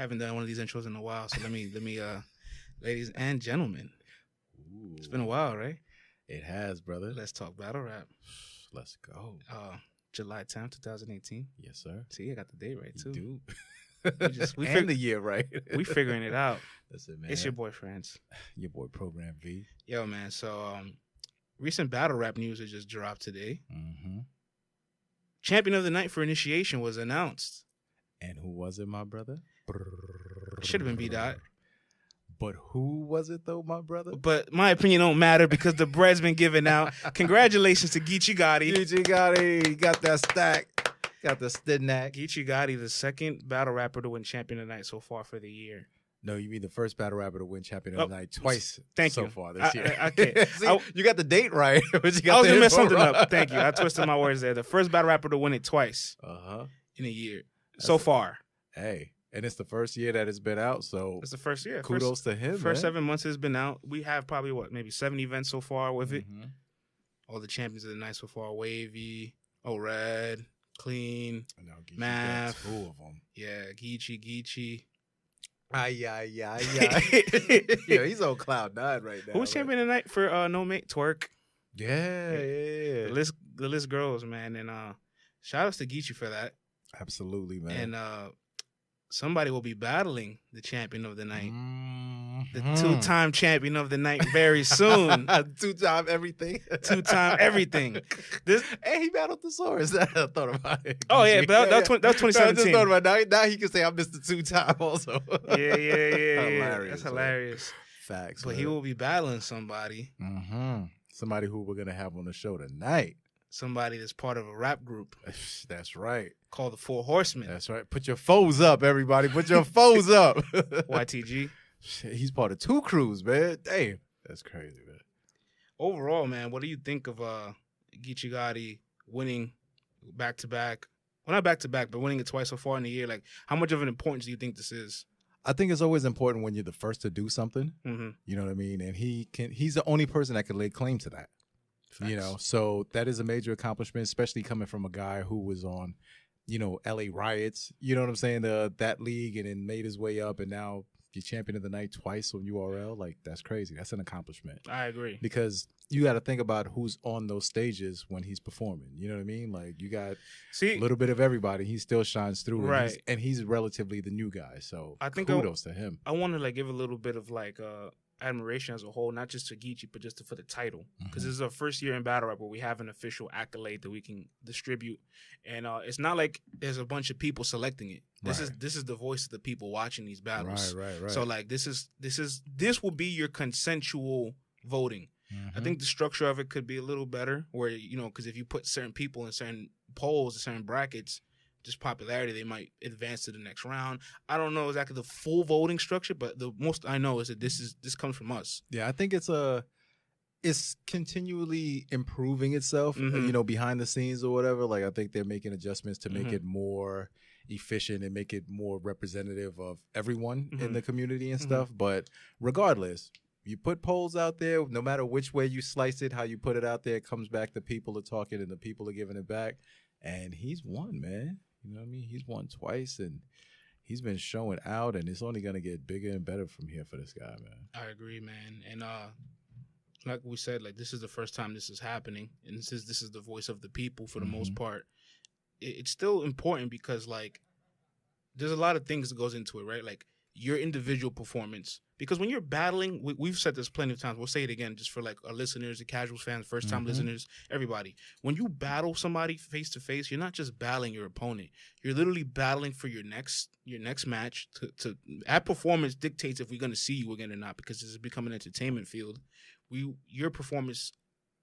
Haven't done one of these intros in a while, so let me, ladies and gentlemen, Ooh, it's been a while, right? it has, brother. Let's talk battle rap. Let's go. July 10th, 2018. Yes, sir. See, I got the date right too. You do. And the year right. We figuring it out. That's it, man. It's your boy France. Your boy Program V. Yo, man. So, recent battle rap news that just dropped today. Mm-hmm. Champion of the night for initiation was announced. And who was it, my brother? Should have been B-Dot. But who was it, though, my brother? But my opinion don't matter because the bread's been given out. Congratulations to Geechi Gotti. Geechi Gotti. Got that stack. Got the stidnack. Geechi Gotti, the second battle rapper to win champion of the night so far for the year. No, you mean the first battle rapper to win champion of the night twice so far this year. Okay. See, you got the date right. But you got I was going to mess something up. Thank you. I twisted my words there. The first battle rapper to win it twice in a year so far. Hey, and it's the first year that it's been out, so it's the first year. Kudos to him, First man. 7 months it's been out. We have probably, maybe 7 events so far with it. All the champions of the night so far. Wavy, Red, Clean, Math. 2 of them. Yeah, Geechi. Yeah, he's on cloud 9 right now. Who's champion tonight for No Mate? Twerk. Yeah. The list grows, man. And shout outs to Geechi for that. Absolutely, man. And somebody will be battling the champion of the night. The 2-time champion of the night very soon. 2-time everything. 2-time everything. And he battled Thesaurus. I thought about it. Oh, yeah, but that was 2017. I just thought about it. Now he can say I missed the 2-time also. Yeah. Hilarious. That's hilarious. Facts. But he will be battling somebody. Somebody who we're going to have on the show tonight. Somebody that's part of a rap group. That's right. Called the 4 Horsemen. That's right. Put your foes up, everybody. Put your foes up. YTG. He's part of 2 crews, man. Damn. That's crazy, man. Overall, man, what do you think of Geechi Gotti winning back-to-back? Well, not back-to-back, but winning it twice so far in the year. Like, how much of an importance do you think this is? I think it's always important when you're the first to do something. You know what I mean? And he's the only person that can lay claim to that. Facts. You know, so that is a major accomplishment, especially coming from a guy who was on, LA Riots, you know what I'm saying? That league, and then made his way up, and now you're champion of the night twice on URL. Like, that's crazy. That's an accomplishment. I agree. Because you got to think about who's on those stages when he's performing. You know what I mean? Like, you got a little bit of everybody. He still shines through. Right. And he's relatively the new guy. So I think kudos to him. I want to give a little bit of admiration as a whole, not just to Geechi, but just for the title. Because this is our first year in battle rap where we have an official accolade that we can distribute. And it's not like there's a bunch of people selecting it. This is the voice of the people watching these battles. Right. So this will be your consensual voting. I think the structure of it could be a little better, where because if you put certain people in certain polls, certain brackets, just popularity, they might advance to the next round. I don't know exactly the full voting structure, but the most I know is that this comes from us. Yeah, I think it's continually improving itself, behind the scenes or whatever. Like, I think they're making adjustments to make it more efficient and make it more representative of everyone in the community and stuff. But regardless, you put polls out there, no matter which way you slice it, how you put it out there, it comes back to people are talking and the people are giving it back. And he's won, man. You know what I mean? He's won twice, and he's been showing out, and it's only going to get bigger and better from here for this guy, man. I agree, man. And like we said, this is the first time this is happening, and this is the voice of the people for the most part. It's still important because, there's a lot of things that goes into it, right? Like, your individual performance. Because when you're battling, we've said this plenty of times. We'll say it again just for our listeners, the casual fans, first-time listeners, everybody. When you battle somebody face-to-face, you're not just battling your opponent. You're literally battling for your next match. That performance dictates if we're going to see you again or not, because this has become an entertainment field. Your performance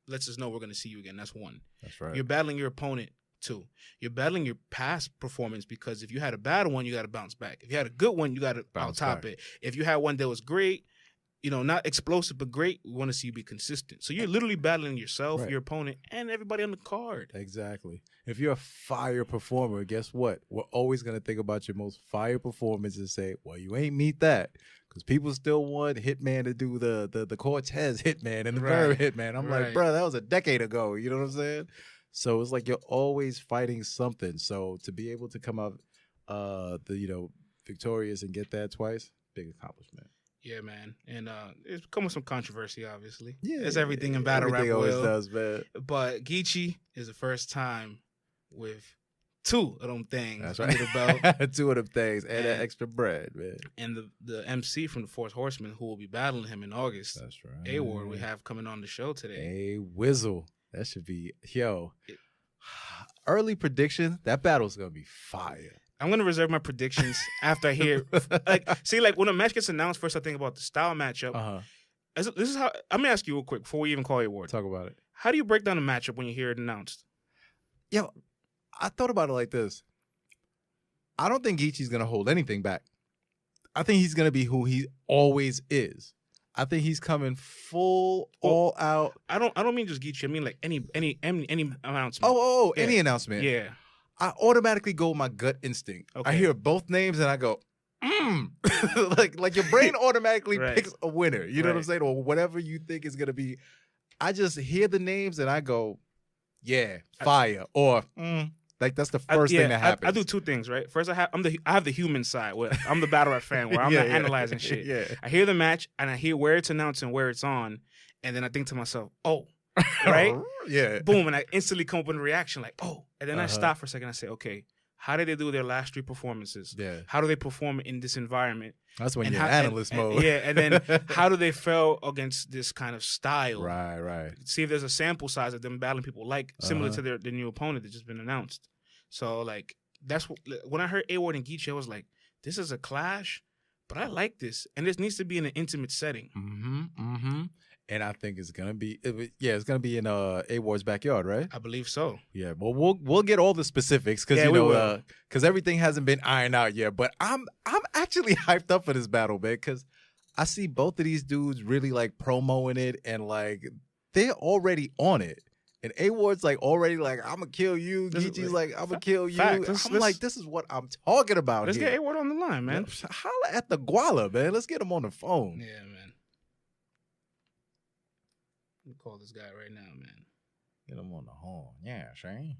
lets us know we're going to see you again. That's one. That's right. You're battling your opponent. 2, you're battling your past performance, because if you had a bad one, you got to bounce back. If you had a good one, you got to out-top it. If you had one that was great, not explosive but great, we want to see you be consistent. So you're literally battling yourself, your opponent, and everybody on the card. Exactly. If you're a fire performer, guess what? We're always going to think about your most fire performance and say, well, you ain't meet that. Because people still want Hitman to do the Cortez Hitman and the Verb Hitman. I'm like, bro, that was a decade ago. You know what I'm saying? So it's like you're always fighting something. So to be able to come out, victorious and get that twice, big accomplishment. Yeah, man. And it's come with some controversy, obviously. Yeah. As everything in battle rap always does, man. But Geechi is the first time with 2 of them things That's under right. the belt. 2 of them things and that extra bread, man. And the MC from the Fourth Horsemen who will be battling him in August. That's right. A.ward we have coming on the show today. A Wizzle. That should be, early prediction, that battle's going to be fire. I'm gonna reserve my predictions after I hear. When a match gets announced, first I think about the style matchup. This is how I'm gonna ask you real quick before we even call A.ward. Talk about it. How do you break down a matchup when you hear it announced? Yo, I thought about it like this. I don't think Geechi's gonna hold anything back. I think he's gonna be who he always is. I think he's coming full, all out. I don't mean just Geechi. I mean like any announcement. Any announcement. Yeah. I automatically go with my gut instinct. Okay. I hear both names and I go, like your brain automatically picks a winner. You know what I'm saying? Or whatever you think is gonna be. I just hear the names and I go, yeah, fire. Like that's the first thing that happens. I do 2 things, right? First, I have the human side where I'm the battle rap fan where I'm not analyzing shit. Yeah. I hear the match and I hear where it's announced and where it's on, and then I think to myself, right? Yeah. Boom, and I instantly come up with a reaction like, and then I stop for a second. I say, okay, how did they do their last 3 performances? Yeah. How do they perform in this environment? That's when you're in analyst mode. And then how do they fare against this kind of style? Right. See if there's a sample size of them battling people similar to their new opponent that's just been announced. So like that's when I heard A.ward and Geechi, I was like, this is a clash, but I like this, and this needs to be in an intimate setting. And I think it's gonna be, it's gonna be in A.ward's backyard, right? I believe so. Yeah, well, we'll get all the specifics because because everything hasn't been ironed out yet. But I'm actually hyped up for this battle, man, because I see both of these dudes really like promoting it, and like they're already on it. And A.ward's like already like, I'm gonna kill you. Geechi's like, I'm gonna kill you. I'm like, this is what I'm talking about. Let's get A.ward on the line, man. Holla at the Guala, man. Let's get him on the phone. Yeah, man. Let me call this guy right now, man. Get him on the horn. Yeah, Shane.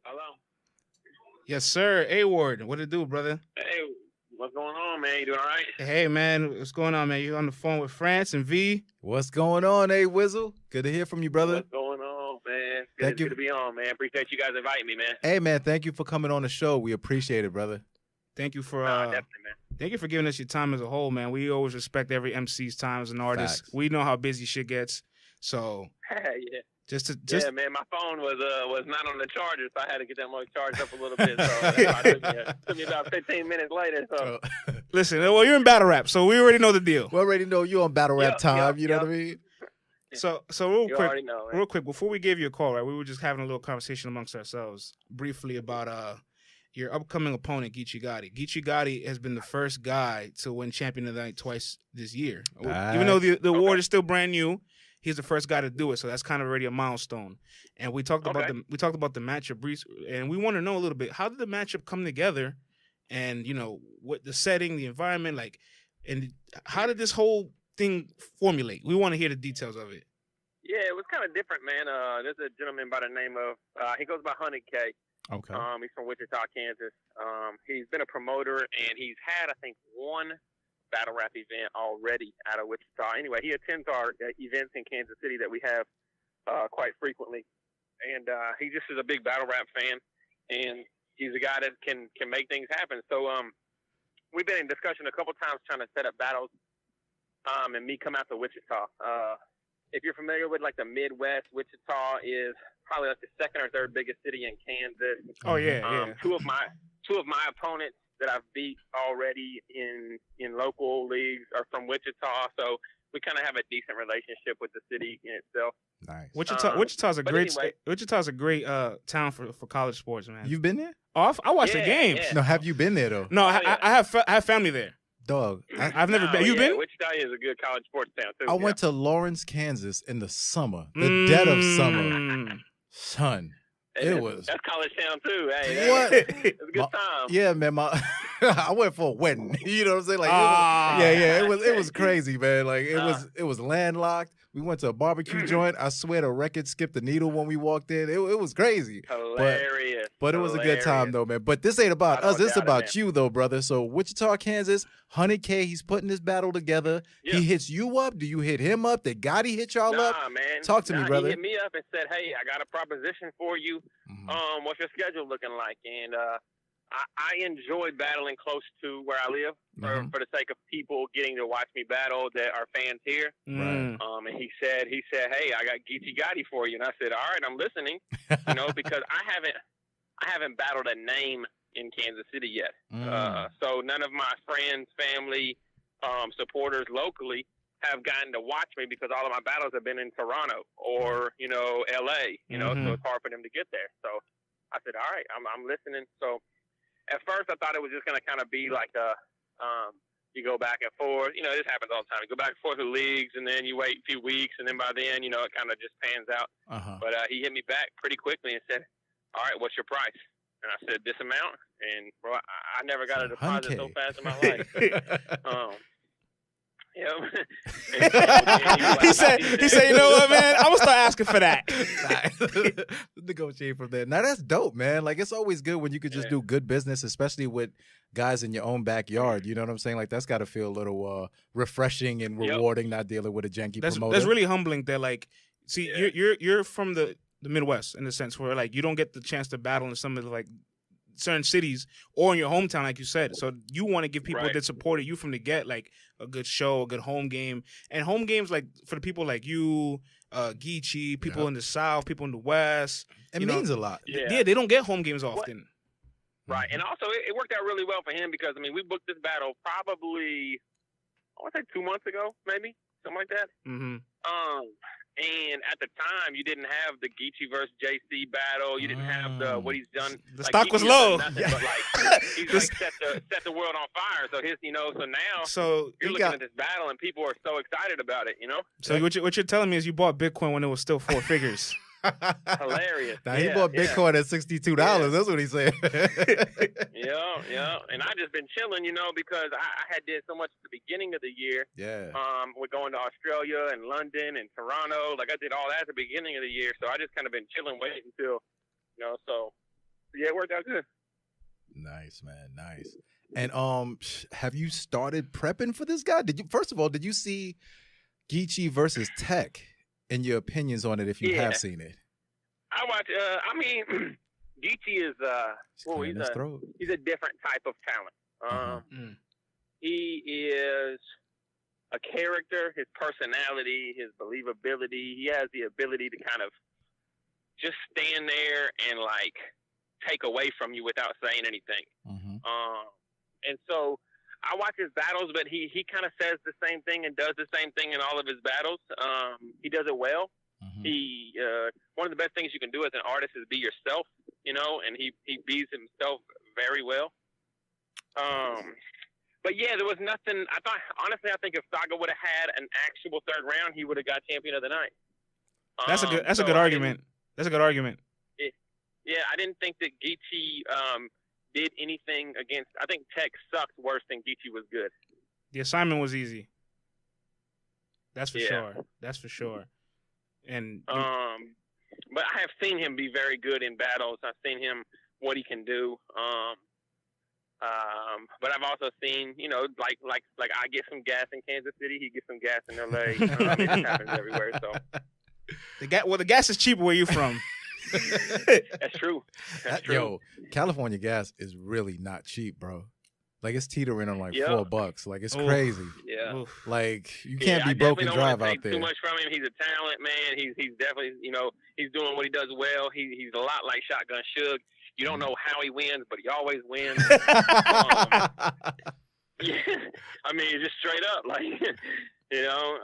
Hello. Yes, sir. A.ward. What it do, brother? Hey, what's going on, man? You doing all right? Hey, man. What's going on, man? You on the phone with France and V? What's going on, A-Wizzle? Good to hear from you, brother. What's going on, man? Good to be on, man. Appreciate you guys inviting me, man. Hey, man. Thank you for coming on the show. We appreciate it, brother. Thank you for definitely, man. Thank you for giving us your time as a whole, man. We always respect every MC's time as an artist. Facts. We know how busy shit gets. So yeah, man, my phone was not on the charger, so I had to get that mug charged up a little bit. So it took me about 15 minutes later. So listen, well, you're in battle rap, so we already know the deal. We already know you're on battle rap time. You know what I mean? So real quick, before we gave you a call, right? We were just having a little conversation amongst ourselves briefly about your upcoming opponent, Geechi Gotti. Geechi Gotti has been the first guy to win Champion of the Night twice this year. Even though the award is still brand new, he's the first guy to do it, so that's kind of already a milestone. And we talked about the matchup briefly, and we want to know a little bit, how did the matchup come together, and what the setting, the environment, like, and how did this whole thing formulate? We want to hear the details of it. Yeah, it was kind of different, man. There's a gentleman by the name of he goes by 100K. Okay. He's from Wichita, Kansas. He's been a promoter, and he's had, I think, one battle rap event already out of Wichita. Anyway, he attends our events in Kansas City that we have quite frequently, and he just is a big battle rap fan, and he's a guy that can make things happen. So we've been in discussion a couple times trying to set up battles, and me come out to Wichita. If you're familiar with like the Midwest, Wichita is probably like the second or third biggest city in Kansas. Oh yeah. Two of my opponents that I've beat already in local leagues are from Wichita, so we kind of have a decent relationship with the city in itself. Nice. Wichita's a great town for college sports, man. You've been there? Oh, I watched the games. No, have you been there though? No, I have family there. Dog, I've never been. You been? Wichita is a good college sports town too. I went to Lawrence, Kansas in the summer, the dead of summer. Son. That's college town too. Hey, what? It's a good time. Yeah, man. I went for a wedding. You know what I'm saying? Like, it was crazy, man. Like, it was landlocked. We went to a barbecue joint. I swear the record skipped the needle when we walked in. It was crazy. Hilarious. But it was a good time, though, man. But this ain't about us. This is about you, though, brother. So Wichita, Kansas, 100K. He's putting this battle together. Yeah. He hits you up. Do you hit him up? Did Gotti hit y'all up? Nah, man. Talk to me, brother. He hit me up and said, hey, I got a proposition for you. What's your schedule looking like? And I enjoy battling close to where I live for the sake of people getting to watch me battle that are fans here. Right. And he said, hey, I got Geechi Gotti for you. And I said, all right, I'm listening. You know, because I haven't battled a name in Kansas City yet. So none of my friends, family, supporters locally have gotten to watch me because all of my battles have been in Toronto or, you know, LA, you know, so it's hard for them to get there. So I said, all right, I'm listening. So at first, I thought it was just going to kind of be like you go back and forth. You know, this happens all the time. You go back and forth with leagues, and then you wait a few weeks, and then by then, you know, it kind of just pans out. But he hit me back pretty quickly and said, all right, what's your price? And I said, this amount. And, bro, I never got a deposit so fast in my life. He said, you know what, man? I'm gonna start asking for that. Negotiate from there. Now that's dope, man. Like, it's always good when you could just do good business, especially with guys in your own backyard. You know what I'm saying? Like, that's got to feel a little refreshing and rewarding, not dealing with a janky promoter. That's really humbling. That, like, see, you're from the Midwest in a sense where, like, you don't get the chance to battle in some of the, like, certain cities or in your hometown, like you said. So you want to give people that supported you from the get, like, a good show, a good home game. And home games, like, for the people like you, Geechi, people in the South, people in the West. It means a lot. Yeah, they don't get home games often. Right. And also, it worked out really well for him because, I mean, we booked this battle probably, I want to say 2 months ago, maybe, something like that. And at the time, you didn't have the Geechi versus JC battle. You didn't have what he's done. The stock was low. But like, he's like set the world on fire. So so now you're looking at this battle and people are so excited about it. You know. So what you're telling me is you bought Bitcoin when it was still 4 figures. Hilarious. Now he bought Bitcoin at $62. That's what he said. Yeah. And I just been chilling, you know, because I had did so much at the beginning of the year. Yeah. We're going to Australia and London and Toronto. Like, I did all that at the beginning of the year, so I just kind of been chilling, waiting until, you know. So yeah, it worked out good. Nice, man. Nice. And have you started prepping for this guy? First of all, did you see Geechi versus Tech? And your opinions on it, if you have seen it. I watch. I mean, Geechi is he's a different type of talent. He is a character. His personality, his believability. He has the ability to kind of just stand there and, like, take away from you without saying anything. And so I watch his battles, but he kind of says the same thing and does the same thing in all of his battles. He does it well. He one of the best things you can do as an artist is be yourself, you know, and he bees himself very well. But yeah, there was nothing. I think if Saga would have had an actual third round, he would have got champion of the night. That's a good argument. That's a good argument. Yeah, I didn't think that Geechi did anything against. I think Tech sucked worse than Geechi was good. The assignment was easy. That's for sure. That's for sure. And but I have seen him be very good in battles. I've seen him what he can do. But I've also seen, you know, like I get some gas in Kansas City, he gets some gas in LA. It happens everywhere. So the gas is cheaper where you're from. That's true. That's true. Yo, California gas is really not cheap, bro. Like, it's teetering on like $4. Like, it's crazy. Yeah. Like, you can't be broke and drive out there. Too much from him. He's a talent, man. He's definitely, you know, he's doing what he does well. He's a lot like Shotgun Suge. You don't know how he wins, but he always wins. Yeah. I mean, just straight up, like, you know.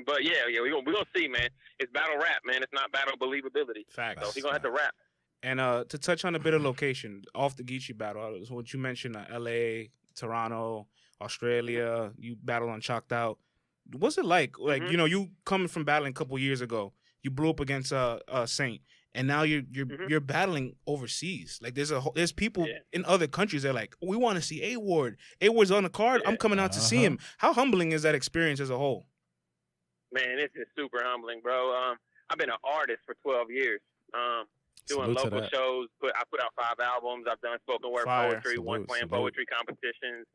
But yeah, we're gonna see, man. It's battle rap, man. It's not battle believability. Facts. So he's gonna have to rap. And to touch on a bit of location off the Geechi battle, what you mentioned, LA, Toronto, Australia, you battled on Chalked Out. What's it like? Like, you know, you coming from battling a couple years ago, you blew up against Saint, and now you're battling overseas. Like there's people in other countries that are like, we want to see A.ward. A.ward's on the card. I'm coming out to see him. How humbling is that experience as a whole? Man, it's just super humbling, bro. I've been an artist for 12 years. Doing local shows. I put out 5 albums. I've done spoken word poetry, won slam poetry competitions.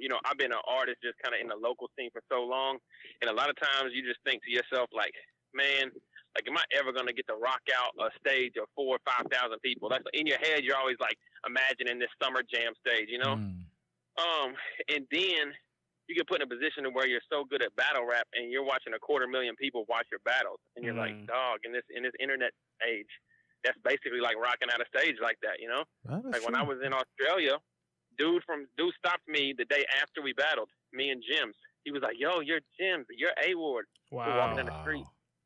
You know, I've been an artist just kind of in the local scene for so long, and a lot of times you just think to yourself, like, man, like, am I ever gonna get to rock out a stage of 4,000 or 5,000 people? That's in your head. You're always like imagining this summer jam stage, you know. And then you get put in a position where you're so good at battle rap, and you're watching 250,000 people watch your battles, and you're like, dog, in this internet age, that's basically like rocking out a stage like that, you know. Like when I was in Australia, dude stopped me the day after we battled, me and Jims. He was like, yo, you're Jims, you're A.ward. We're walking down the street.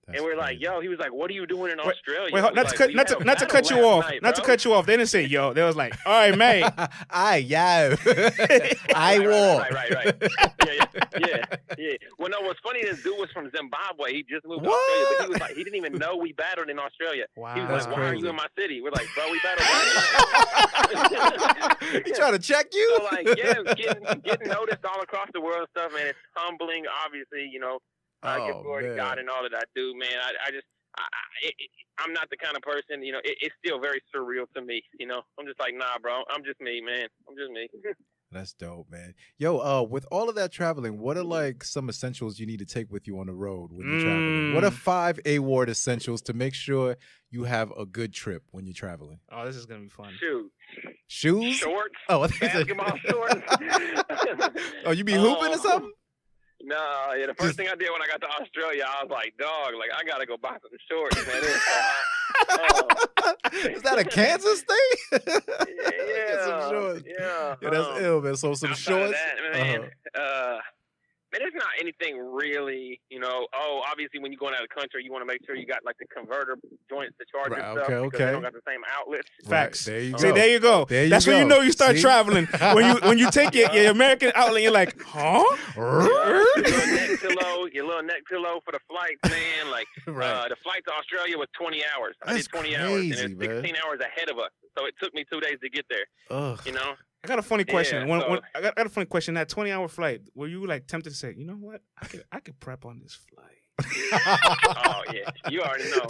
And we're like, yo, he was like, what are you doing in Australia? Wait, not to cut you off. Not to cut you off. They didn't say yo. They was like, all right, mate. I ward. Right. Yeah. Well, no, what's funny, this dude was from Zimbabwe. He just moved to Australia, but he was like, he didn't even know we battled in Australia. Wow. He was like, why are you in my city? We're like, bro, we battled. He trying to check you? So, like, yeah, getting noticed all across the world and stuff, man. It's humbling, obviously, you know. I give glory to God and all that I do, man. I'm not the kind of person, you know, it's still very surreal to me, you know. I'm just like, nah, bro, I'm just me, man. I'm just me. That's dope, man. Yo, with all of that traveling, what are like some essentials you need to take with you on the road when you're traveling? What are 5 A.ward essentials to make sure you have a good trip when you're traveling? Oh, this is gonna be fun. Shoes? Shorts? Oh, basketball shorts. Oh, you be hooping or something? No, yeah, the first thing I did when I got to Australia, I was like, dog, like, I got to go buy some shorts, man. It was so hot. Is that a Kansas thing? Yeah. Some shorts. Yeah, that's ill, man. So some shorts? That, man, man, it's not anything really, you know. Obviously, when you're going out of the country, you want to make sure you got, like, the converter joints to charge your stuff. Because they don't got the same outlets. Facts. There you go. See, there you go. That's when you know you start traveling. When you take your American outlet, you're like, huh? Your little neck pillow for the flight, man. Like, the flight to Australia was 20 hours. I did 20 hours, and it's 16 hours ahead of us. So it took me 2 days to get there. You know? I got a funny question. I got a funny question. That 20-hour flight, were you like tempted to say, you know what? I could prep on this flight. Oh yeah, you already know.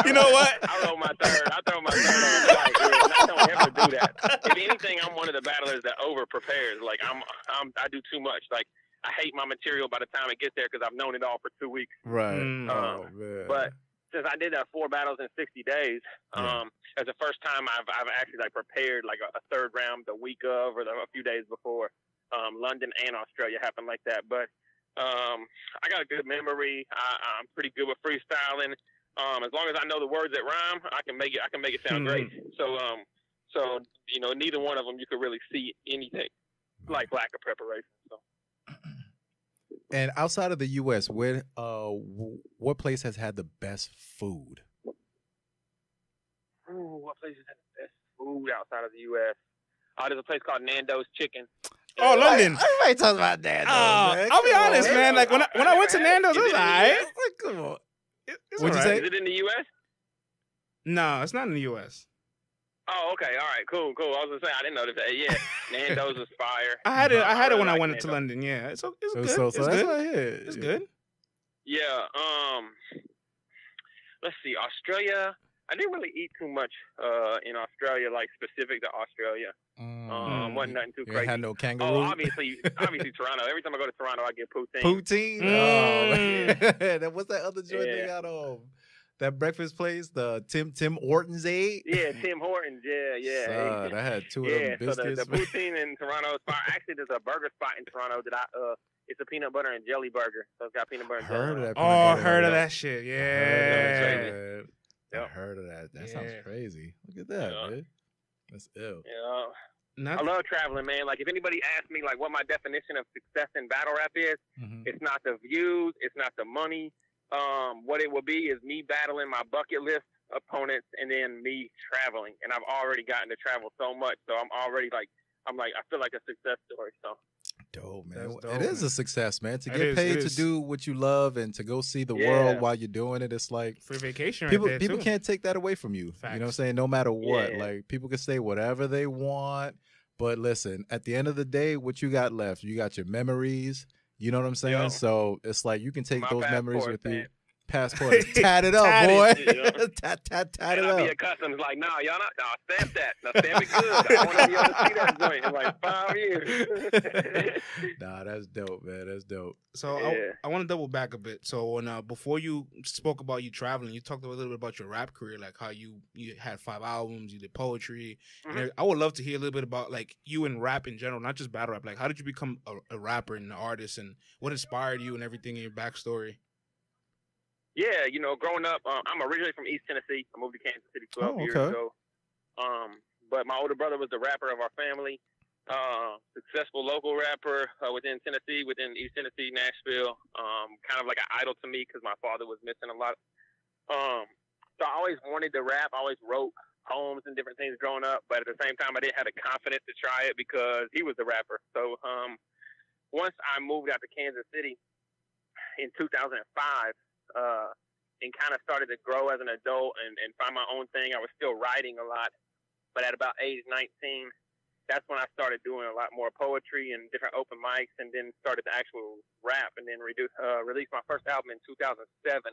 You know what? I throw my third on the flight. I don't ever do that. If anything, I'm one of the battlers that over prepares. Like I do too much. Like I hate my material by the time it gets there because I've known it all for 2 weeks. Right. Man. But since I did 4 battles in 60 days, as the first time I've actually like prepared like a third round the week of or a few days before. London and Australia happened like that, but I got a good memory. I'm pretty good with freestyling. As long as I know the words that rhyme, I can make it sound great. So you know, neither one of them you could really see anything like lack of preparation. So. And outside of the U.S., what place has had the best food? Ooh, what place has had the best food outside of the U.S.? There's a place called Nando's Chicken. Oh, London. Everybody talks about Nando's, man. I'll be honest, man. Like when I went to Nando's, it was alright. Come on. What'd you say? Is it in the U.S.? No, it's not in the U.S. Oh, okay. All right. Cool. I was gonna say I didn't know that. Yeah, Nando's was fire. I had it when I went to London. Yeah, it's good. So it's that's good. what I hear. It's good. Yeah. Let's see. Australia. I didn't really eat too much in Australia, like specific to Australia. Wasn't nothing too crazy. Had no kangaroo. Oh, obviously Toronto. Every time I go to Toronto, I get poutine. Poutine? Oh, man. What's that other joint they got on? That breakfast place, the Tim Hortons ate? Yeah, Tim Hortons. Yeah. I had 2 of them biscuits. So the poutine in Toronto is fire. Actually, there's a burger spot in Toronto that it's a peanut butter and jelly burger. So it's got peanut butter and jelly. I heard of that shit. Yeah. I heard of that. That sounds crazy. Look at that, man. That's ill. Yeah. I love traveling, man. Like, if anybody asks me, like, what my definition of success in battle rap is, it's not the views, it's not the money. What it will be is me battling my bucket list opponents and then me traveling. And I've already gotten to travel so much, so I'm already, I feel like a success story, so. dope, man. That's dope, it is man. a success, man. To It get is, paid it to is. do what you love and to go see the Yeah. world while you're doing it, it's like Free vacation people right there, people too. can't take that away from you. You know what I'm Facts. saying? No matter what. Yeah. Like people can say whatever they want, but listen, at the end of the day, what you got left? You got your memories. You know what I'm saying? Yo. So it's like you can take My those memories passport with you. stamp. Passport is tatted up, Tatted, boy. you know? tat it And I'll be up. at customs like, nah, y'all not, nah, stamp that. Now stamp it good. I want to be able to see that joint in like 5 years. Nah, that's dope, man. That's dope. So Yeah. I want to double back a bit. So when before you spoke about you traveling, you talked a little bit about your rap career, like how you had 5 albums, you did poetry. Mhm. And I would love to hear a little bit about like you and rap in general, not just battle rap. Like how did you become a rapper and an artist, and what inspired you and everything in your backstory? Yeah, you know, growing up, I'm originally from East Tennessee. I moved to Kansas City 12 years okay. ago. But my older brother was the rapper of our family. Successful local rapper within Tennessee, within East Tennessee, Nashville. Kind of like an idol to me because my father was missing a lot. So I always wanted to rap. I always wrote poems and different things growing up. But at the same time, I didn't have the confidence to try it because he was the rapper. So once I moved out to Kansas City in 2005, and kind of started to grow as an adult and find my own thing. I was still writing a lot, but at about age 19, that's when I started doing a lot more poetry and different open mics, and then started the actual rap, and then released my first album in 2007. That's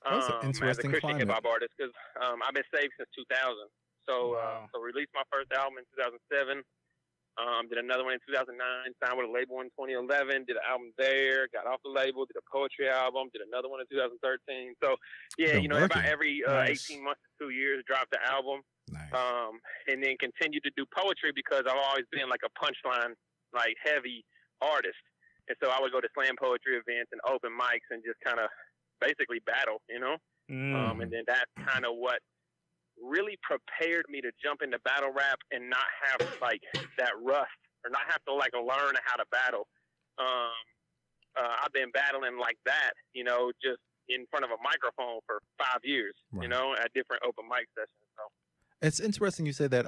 an As a interesting Christian climate. hip hop artist, because I've been saved since 2000. So, Wow. so released my first album in 2007. Did another one in 2009, signed with a label in 2011, did an album there, got off the label, did a poetry album, did another one in 2013. So, yeah, Been you know, working. about every Nice. 18 months to 2 years, dropped the album. Nice. And then continued to do poetry because I've always been like a punchline, like heavy artist. And so I would go to slam poetry events and open mics and just kind of basically battle, you know? And then that's kind of what really prepared me to jump into battle rap and not have like that rust or not have to like learn how to battle. I've been battling like that, you know, just in front of a microphone for 5 years, Right. you know, at different open mic sessions. So. It's interesting you say that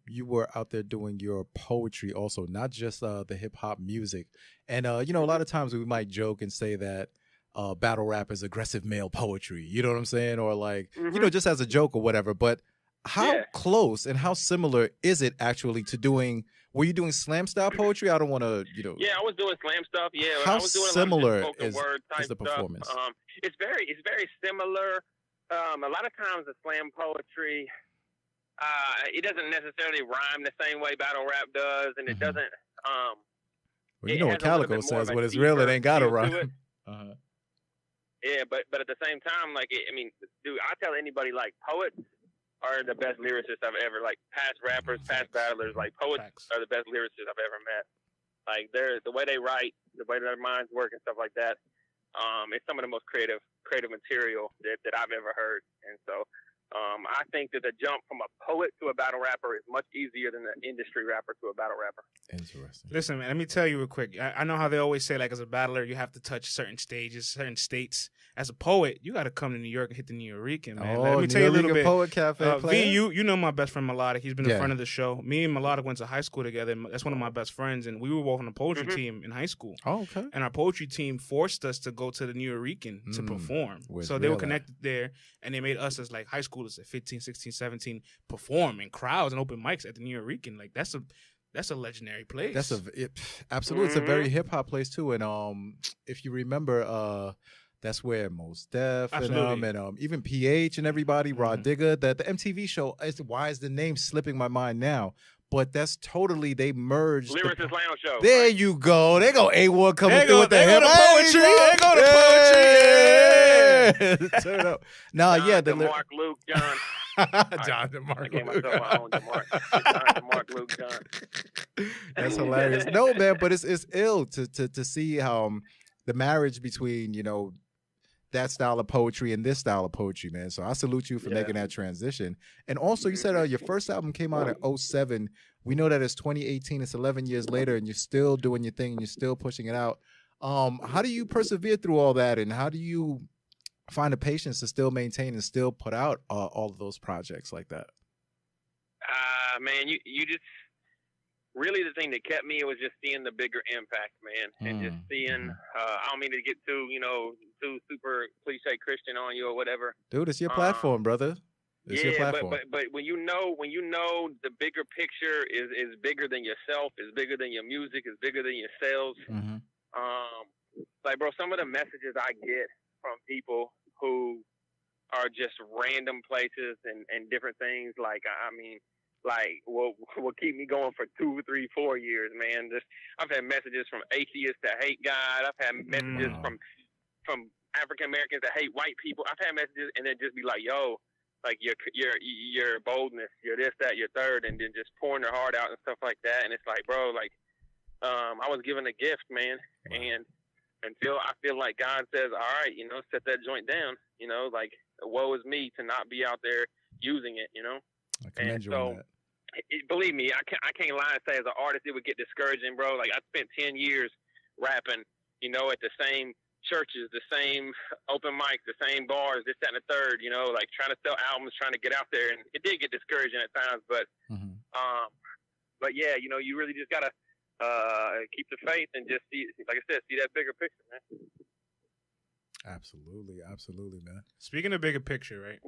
you were out there doing your poetry also, not just the hip hop music. And you know, a lot of times we might joke and say that battle rap is aggressive male poetry. You know what I'm saying? Or like, you know, just as a joke or whatever. But how close and how similar is it actually to doing? Were you doing slam style poetry? I don't want to, you know. Yeah, I was doing slam stuff. Yeah, How I was doing similar a lot of is word type the performance? Stuff. It's very similar. A lot of times the slam poetry, it doesn't necessarily rhyme the same way battle rap does, and it doesn't. Well, you it know has what a little Calico bit more says, of a when it's real, it deeper ain't got to feel to rhyme. it. Yeah, but at the same time, like, I mean, dude, I tell anybody, like, poets are the best lyricists I've ever, like, past rappers, past battlers, like, poets are the best lyricists I've ever met. Like, they're, the way they write, the way their minds work and stuff like that, it's some of the most creative material that I've ever heard. And so I think that the jump from a poet to a battle rapper is much easier than an industry rapper to a battle rapper. Interesting. Listen, man, let me tell you real quick. I know how they always say, like, as a battler, you have to touch certain stages, certain states. As a poet, you got to come to New York and hit the New Eurekan, man. Oh, Let me tell you a little bit. Poet Cafe V, you know my best friend Melodic. He's been Yeah. a friend of the show. Me and Melodic went to high school together. And that's one of my best friends, and we were both on the poetry team in high school. Oh, okay. And our poetry team forced us to go to the New Eurekan to perform. So they were connected there, and they made us as like high schoolers at 15, 16, 17 perform in crowds and open mics at the New Eurekan. Like that's a legendary place. Absolutely. It's a very hip hop place too. And if you remember, that's where Mos Def and even PH and everybody, Rod Digger, the MTV show. Why is the name slipping my mind now? But that's totally, they merged. Lyricist Lounge Show. There you go. They go A.ward coming through with the hip poetry. They go to poetry. Yeah. Turn it up. Nah, yeah. Mark, Luke, John. John DeMarc. I gave myself my own DeMarc. Mark, Luke, John. That's hilarious. No, man, but it's ill to see how the marriage between, you know, that style of poetry and this style of poetry, man. So I salute you for making that transition. And also, you said your first album came out in 2007. We know that it's 2018. It's 11 years later, and you're still doing your thing, and you're still pushing it out. How do you persevere through all that, and how do you find the patience to still maintain and still put out all of those projects like that? Man, you just really the thing that kept me was just seeing the bigger impact, man, and just seeing. I don't mean to get too super cliche Christian on you or whatever. Dude, it's your platform, brother. It's your platform. But when you know the bigger picture is bigger than yourself, is bigger than your music, is bigger than your sales. Like, bro, some of the messages I get from people who are just random places and different things, like, I mean, like, will keep me going for 2, 3, 4 years, man. I've had messages from atheists that hate God. I've had messages from African Americans that hate white people. I've had messages, and then just be like, yo, like, your boldness, your this, that, your third, and then just pouring their heart out and stuff like that. And it's like, bro, like, I was given a gift, man, and until I feel like God says, all right, set that joint down, like, woe is me to not be out there using it, I commend you on that. Believe me, I can't lie and say as an artist it would get discouraging, bro. Like, I spent 10 years rapping, at the same churches, the same open mics, the same bars, this, that, and the third, like trying to sell albums, trying to get out there. And it did get discouraging at times, but yeah, you really just gotta keep the faith and just see, like I said, see that bigger picture, man. Absolutely, man. Speaking of bigger picture, right?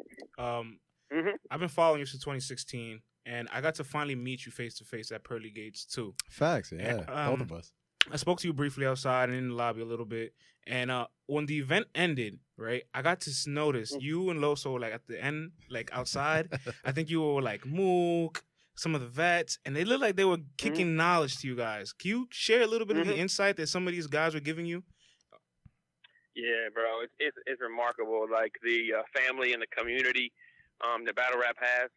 I've been following you since 2016, and I got to finally meet you face to face at Pearly Gates too. Facts, yeah, both of us. I spoke to you briefly outside and in the lobby a little bit, and when the event ended, right, I got to notice you and Loso, like, at the end, like, outside. I think you were like Mook, some of the vets, and they looked like they were kicking knowledge to you guys. Can you share a little bit of the insight that some of these guys were giving you? Yeah, bro, it's remarkable. Like, the family and the community that Battlerap has,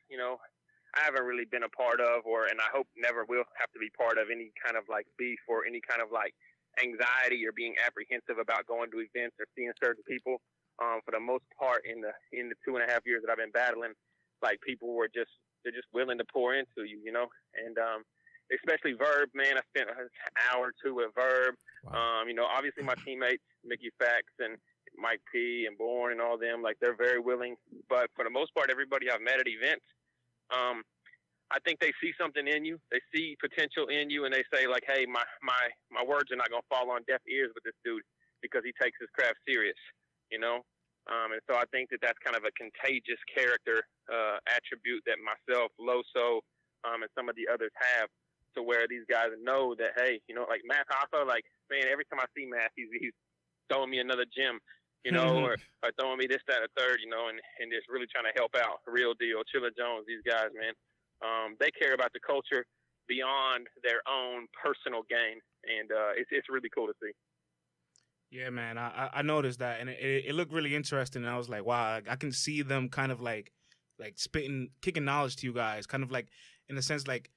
I haven't really been a part of, and I hope never will have to be part of any kind of, like, beef or any kind of, like, anxiety or being apprehensive about going to events or seeing certain people. For the most part, in the 2.5 years that I've been battling, like, people they're just willing to pour into you, and especially Verb, man. I spent an hour or two with Verb. Wow. Obviously my teammates, Mickey Fax and Mike P and Bourne and all them, like, they're very willing. But for the most part, everybody I've met at events, I think they see something in you. They see potential in you, and they say, like, hey, my words are not going to fall on deaf ears with this dude because he takes his craft serious, And so I think that that's kind of a contagious character attribute that myself, Loso, and some of the others have, to where these guys know that, hey, like Matt Hoffa, like, man, every time I see Matt, he's throwing me another gem, or throwing me this, that, or third, and just really trying to help out. Real deal. Chilla Jones, these guys, man. They care about the culture beyond their own personal gain, and it's really cool to see. Yeah, man, I noticed that, and it looked really interesting, and I was like, wow, I can see them kind of like kicking knowledge to you guys, kind of like, in a sense, like,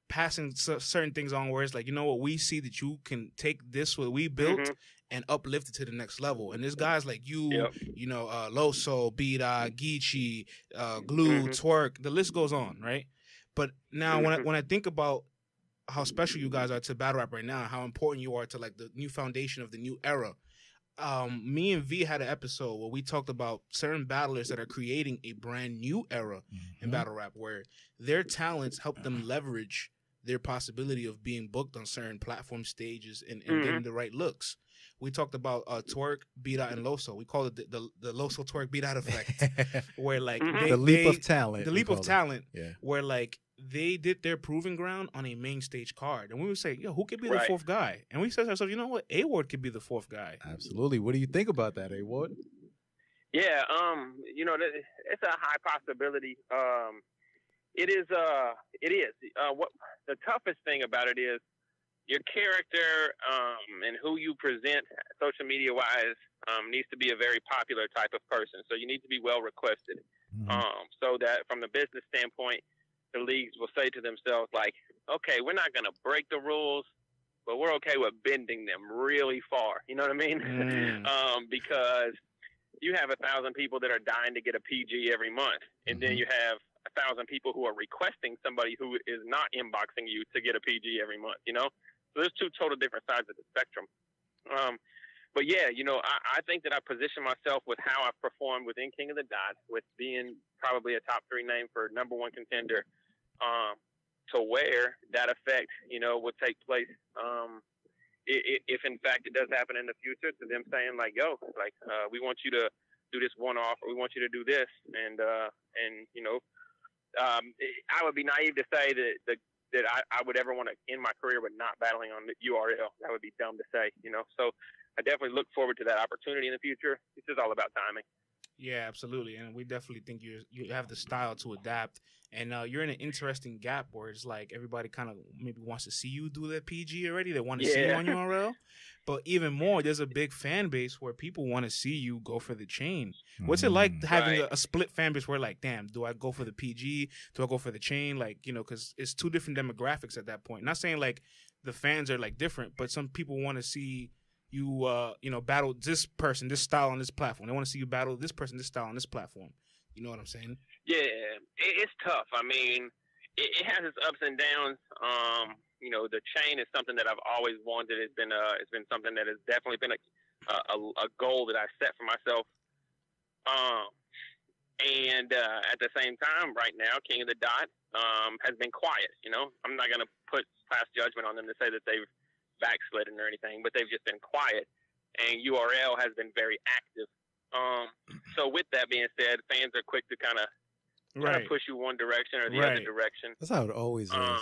passing certain things on, where it's like, what, we see that you can take this, what we built, and uplift it to the next level. And there's guys like you, Loso, Bida, Geechi, Glue, Twerk, the list goes on, right? But now when I think about how special you guys are to battle rap right now, how important you are to, like, the new foundation of the new era, me and V had an episode where we talked about certain battlers that are creating a brand new era in battle rap, where their talents help them leverage their possibility of being booked on certain platform stages and getting the right looks. We talked about Twerk, Bida, and Loso. We call it the Loso Twerk Bida effect, where, like, the leap of talent. The leap of talent, where, like, they did their proving ground on a main stage card. And we would say, yo, who could be the fourth guy? And we said to ourselves, you know what? A.ward could be the fourth guy. Absolutely. What do you think about that, A.ward? Yeah, it's a high possibility. It is. What the toughest thing about it is your character and who you present social media wise needs to be a very popular type of person. So you need to be well requested. So that from the business standpoint, the leagues will say to themselves, like, okay, we're not going to break the rules, but we're okay with bending them really far. You know what I mean? Because you have 1,000 people that are dying to get a PG every month, and then you have 1,000 people who are requesting somebody who is not inboxing you to get a PG every month, So there's two total different sides of the spectrum. But yeah, I think that I position myself with how I've performed within King of the Dot, with being probably a top 3 name for #1 contender. to where that effect, will take place. If in fact it does happen in the future, to them saying like, yo, like, we want you to do this one-off, or we want you to do this. And I would be naive to say that I would ever want to end my career with not battling on the URL. That would be dumb to say, So I definitely look forward to that opportunity in the future. It's just all about timing. Yeah, absolutely. And we definitely think you have the style to adapt. And you're in an interesting gap where it's like everybody kind of maybe wants to see you do that PG already. They want to see you on URL. But even more, there's a big fan base where people want to see you go for the chain. What's it like having a split fan base where like, damn, do I go for the PG? Do I go for the chain? Like, because it's two different demographics at that point. Not saying like the fans are like different, but some people want to see you, battle this person, this style on this platform. They want to see you battle this person, this style on this platform. You know what I'm saying? Yeah, it's tough. I mean, it has its ups and downs. The chain is something that I've always wanted. It's been something that has definitely been a goal that I set for myself. And at the same time, right now, King of the Dot has been quiet. I'm not gonna put past judgment on them to say that they've backslidden or anything, but they've just been quiet. And URL has been very active. So with that being said, fans are quick to kind of push you one direction or the other direction. That's how it always is.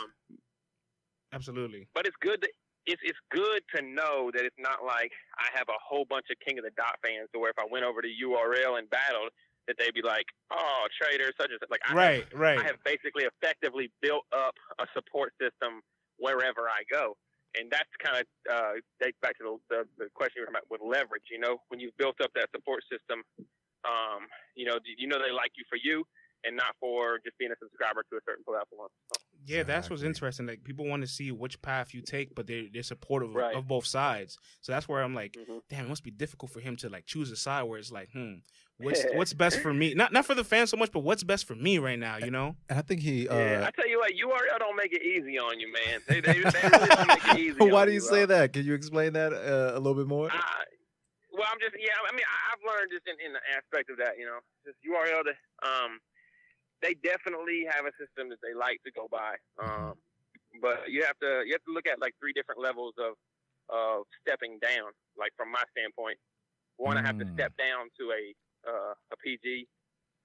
Absolutely. But it's good it's good to know that it's not like I have a whole bunch of King of the Dot fans to where if I went over to URL and battled, that they'd be like, oh, trader, such and such. Like, I have basically effectively built up a support system wherever I go. And that's kind of dates back to the question you were about with leverage. When you've built up that support system, they like you for you and not for just being a subscriber to a certain platform. Yeah, that's what's interesting. Like, people want to see which path you take, but they're supportive of both sides. So that's where I'm like, damn, it must be difficult for him to like choose a side where it's like, what's best for me? Not for the fans so much, but what's best for me right now, And I think he. I tell you what, URL don't make it easy on you, man. They really don't make it easy. Why do you say that? Can you explain that a little bit more? Well, I've learned just in the aspect of that, just URL. They definitely have a system that they like to go by, but you have to look at like three different levels of stepping down. Like from my standpoint, one, I have to step down to a PG.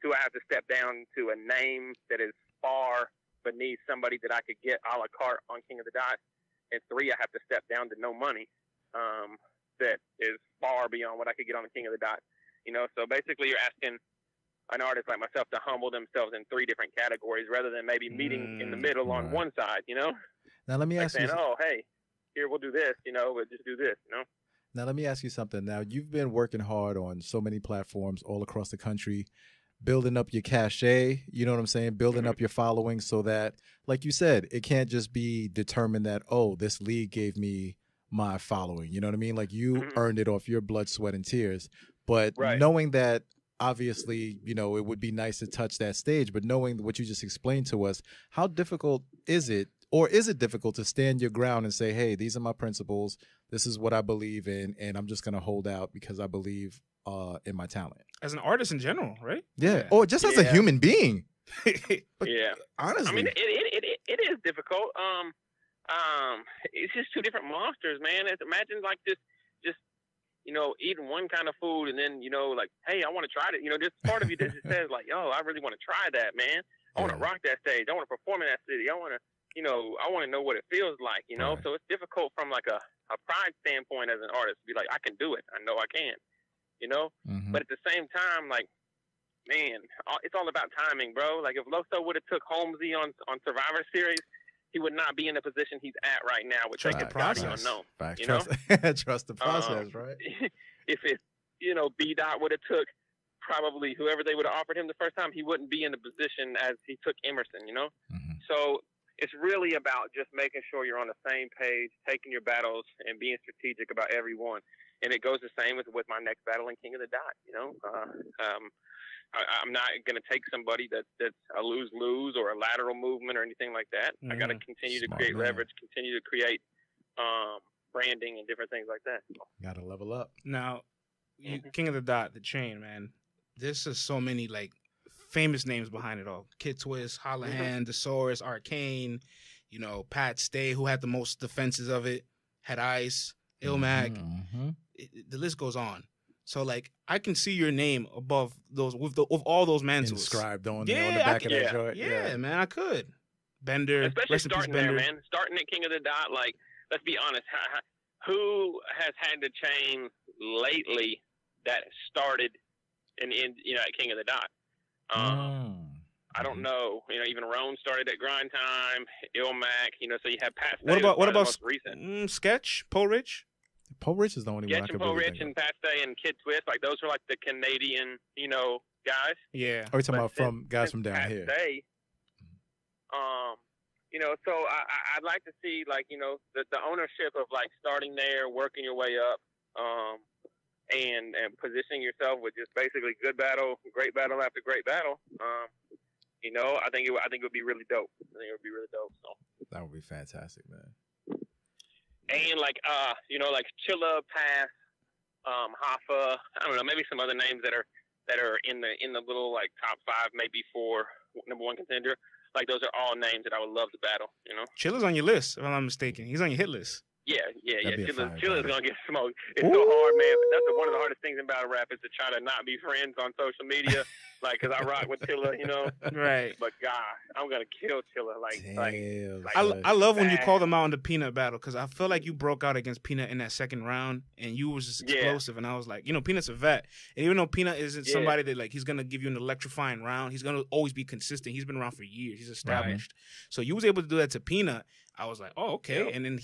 Two, I have to step down to a name that is far beneath somebody that I could get a la carte on King of the Dot. And three, I have to step down to no money, that is far beyond what I could get on the King of the Dot. So basically you're asking an artist like myself to humble themselves in three different categories rather than maybe meeting in the middle on one side, Now let me ask you. Oh, hey, here, we'll do this, but just do this, Now let me ask you something. Now you've been working hard on so many platforms all across the country, building up your cachet, you know what I'm saying? Building up your following so that, like you said, it can't just be determined that, oh, this league gave me my following. You know what I mean? Like you earned it off your blood, sweat, and tears. But knowing that, obviously, it would be nice to touch that stage, but knowing what you just explained to us, how difficult is it, or is it difficult to stand your ground and say, hey, these are my principles, this is what I believe in, and I'm just going to hold out because I believe in my talent? As an artist in general, right? Yeah. Or just as a human being. But honestly. I mean, it is difficult. It's just two different monsters, man. Imagine like just eating one kind of food and then, like, hey, I want to try it. Just part of you that just says like, yo, I really want to try that, man. I want to rock that stage. I want to perform in that city. I want to, I want to know what it feels like, So it's difficult from like a pride standpoint as an artist to be like, I can do it. I know I can, But at the same time, like, man, it's all about timing, bro. Like if Loso would have took Holmesy on Survivor Series, he would not be in the position he's at right now with taking Gotti Unknown. Trust the process, right? If it, B-Dot would have took probably whoever they would have offered him the first time, he wouldn't be in the position as he took Emerson, So it's really about just making sure you're on the same page, taking your battles, and being strategic about every one. And it goes the same with my next battle in King of the Dot, I'm not going to take somebody that's a lose-lose or a lateral movement or anything like that. I got to continue to create leverage, continue to create branding and different things like that. Got to level up. Now, King of the Dot, the chain, man, there's just so many, like, famous names behind it all. Kid Twist, Hollahan, Thesaurus, Arcane. you know, Pat Stay, who had the most defenses of it, had Ice, Ilmac. The list goes on. So like I can see your name above those with all those mantles inscribed on the back of that joint. Yeah, man, I could. Bender, especially starting there, man. Starting at King of the Dot, like let's be honest, who has had the chain lately that started in you know at King of the Dot? I don't know. You know, even Roan started at Grind Time, Ilmac. You know, so you have Pat. What about most recent? Sketch, Poe Rich? Poe Rich is the only one I could Poe really Rich and Pat Stay and Kid Twist, like those are like the Canadian, you know, guys. Yeah. Are you talking about guys from down Pat here? Stay, you know, so I'd like to see like you know the ownership of like starting there, working your way up, and positioning yourself with just basically good battle, great battle after great battle. You know, I think it would be really dope. I think it would be really dope. So that would be fantastic, man. And like you know, like Chilla, Pass, Hoffa, I don't know, maybe some other names that are in the little like top 5, maybe for number 1 contender. Like those are all names that I would love to battle. You know, Chilla's on your list, if I'm not mistaken. He's on your hit list. Yeah. Chilla's gonna get smoked. It's so hard, man. That's one of the hardest things in battle rap is to try to not be friends on social media, like because I rock with Chilla, you know. Right. But God, I'm gonna kill Chilla. I love when you call them out in the Peanut battle because I feel like you broke out against Peanut in that second round and you was just explosive and I was like, you know, Peanut's a vet and even though Peanut isn't somebody that like he's gonna give you an electrifying round, he's gonna always be consistent. He's been around for years. He's established. Right. So you was able to do that to Peanut. I was like, oh, okay. Yep. And then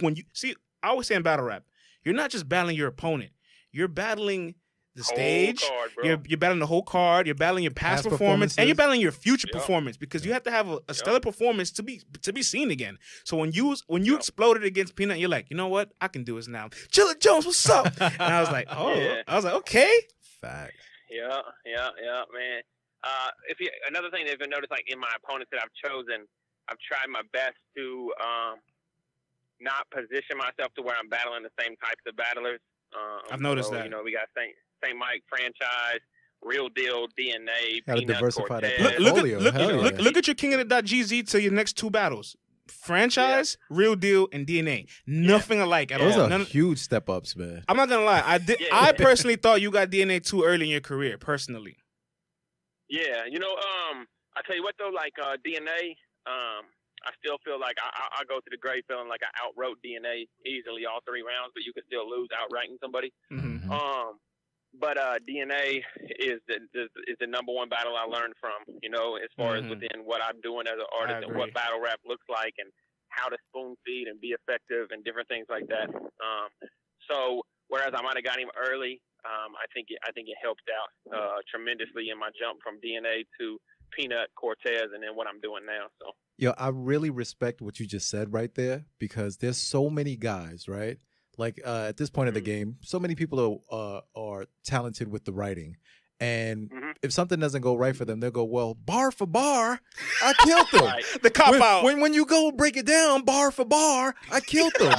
when you see, I always say in battle rap, you're not just battling your opponent. You're battling the stage. Card, you're battling the whole card. You're battling your past performance, and you're battling your future performance because you have to have a stellar performance to be seen again. So when you exploded against Peanut, you're like, you know what? I can do this now. Chilla Jones, what's up? And I was like, I was like, okay. Fact. Yeah, man. Another thing that you've noticed, like in my opponents that I've chosen, I've tried my best to not position myself to where I'm battling the same types of battlers. I've noticed that. You know, we got St. Mike franchise, Real Deal, DNA, gotta diversify Cortez. that portfolio. Look at your King of the Dot GZ to your next 2 battles. Franchise, Real Deal, and DNA. Nothing alike at all. Those are huge step ups, man. I'm not gonna lie. I personally thought you got DNA too early in your career, personally. Yeah, you know, I tell you what though, like DNA. I still feel like I go to the grave feeling like I outwrote DNA easily all 3 rounds, but you can still lose outranking somebody. Mm-hmm. But DNA is the number 1 battle I learned from, you know, as far as within what I'm doing as an artist and what battle rap looks like and how to spoon feed and be effective and different things like that. So whereas I might have got him early, I think it helped out tremendously in my jump from DNA to Peanut, Cortez, and then what I'm doing now. So yo, I really respect what you just said right there because there's so many guys, right? Like at this point of the game, so many people are talented with the writing. And if something doesn't go right for them, they'll go, well, bar for bar, I killed them. Right. The cop out. When you go break it down, bar for bar, I killed them.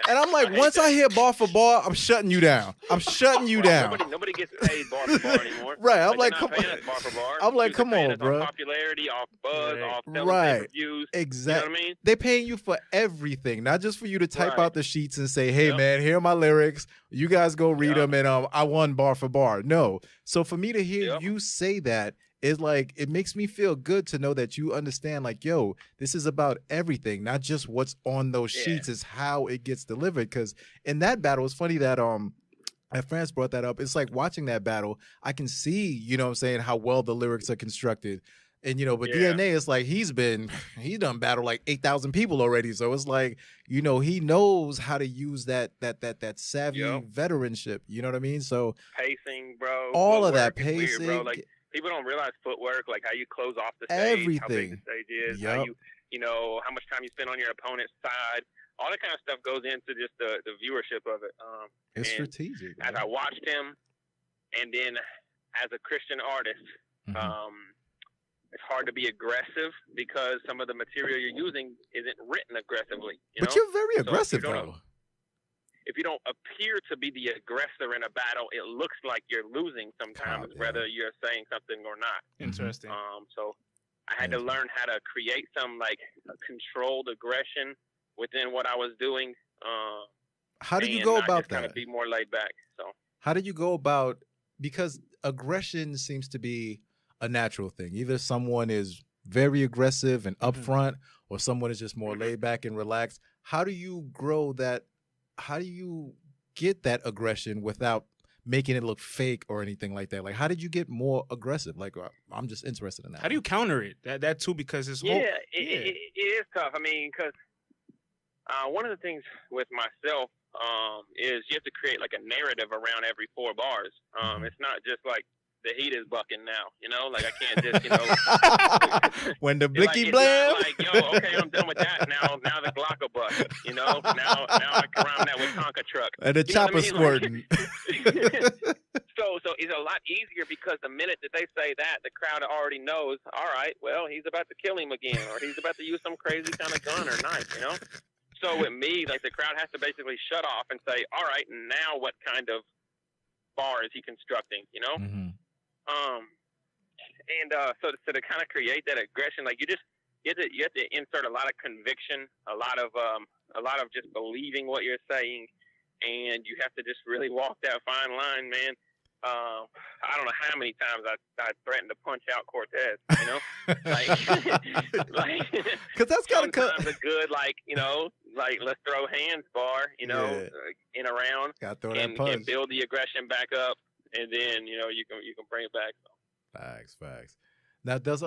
And I'm like, once I hear bar for bar, I'm shutting you down. I'm shutting you down. Nobody gets paid bar for bar anymore. Right. I'm like, come on. Bar for bar. I'm like, come on, bro. Off popularity, off buzz, off reviews. Exactly. You know what I mean? They're paying you for everything, not just for you to type out the sheets and say, hey, man, here are my lyrics. You guys go read them, and I won bar for bar. No. So for me to hear you say that is like, it makes me feel good to know that you understand, like, yo, this is about everything, not just what's on those sheets, is how it gets delivered. Because in that battle, it's funny that France brought that up. It's like watching that battle, I can see, you know what I'm saying, how well the lyrics are constructed. And, you know, but DNA is like, he's done battled like 8,000 people already. So it's like, you know, he knows how to use that savvy veteranship. You know what I mean? So pacing, bro. All of that pacing. Weird, bro. Like, people don't realize footwork, like how you close off the stage, everything. how big the stage is, how you know, how much time you spend on your opponent's side. All that kind of stuff goes into just the viewership of it. It's strategic. As I watched him, and then as a Christian artist, it's hard to be aggressive because some of the material you're using isn't written aggressively. But you're very aggressive, though. If you don't appear to be the aggressor in a battle, it looks like you're losing sometimes, whether you're saying something or not. Interesting. So I had to learn how to create some like controlled aggression within what I was doing. How did you go about that? Kind of be more laid back. So how did you go about, because aggression seems to be a natural thing. Either someone is very aggressive and upfront, or someone is just more laid back and relaxed. How do you grow that? How do you get that aggression without making it look fake or anything like that? Like, how did you get more aggressive? Like, I'm just interested in that. How do you counter it? That too, because it's it is tough. I mean, because one of the things with myself is you have to create like a narrative around every 4 bars. It's not just like the heat is bucking now, you know, like I can't just, you know, when the blicky blam, like, yo, okay, I'm done with that. Now the Glock will buck, you know, now I can rhyme that with Tonka truck. And the chopper squirting. So it's a lot easier because the minute that they say that, the crowd already knows, all right, well, he's about to kill him again, or he's about to use some crazy kind of gun or knife, you know? So with me, like the crowd has to basically shut off and say, all right, now what kind of bar is he constructing, you know? So to kind of create that aggression, like you have to insert a lot of conviction, a lot of just believing what you're saying, and you have to just really walk that fine line, man. I don't know how many times I threatened to punch out Cortez, you know, like because that's kind of sometimes a good, like, you know, like let's throw hands bar, you know, in a round, gotta throw that punch and build the aggression back up, and then you know you can bring it back. So. Facts. Now does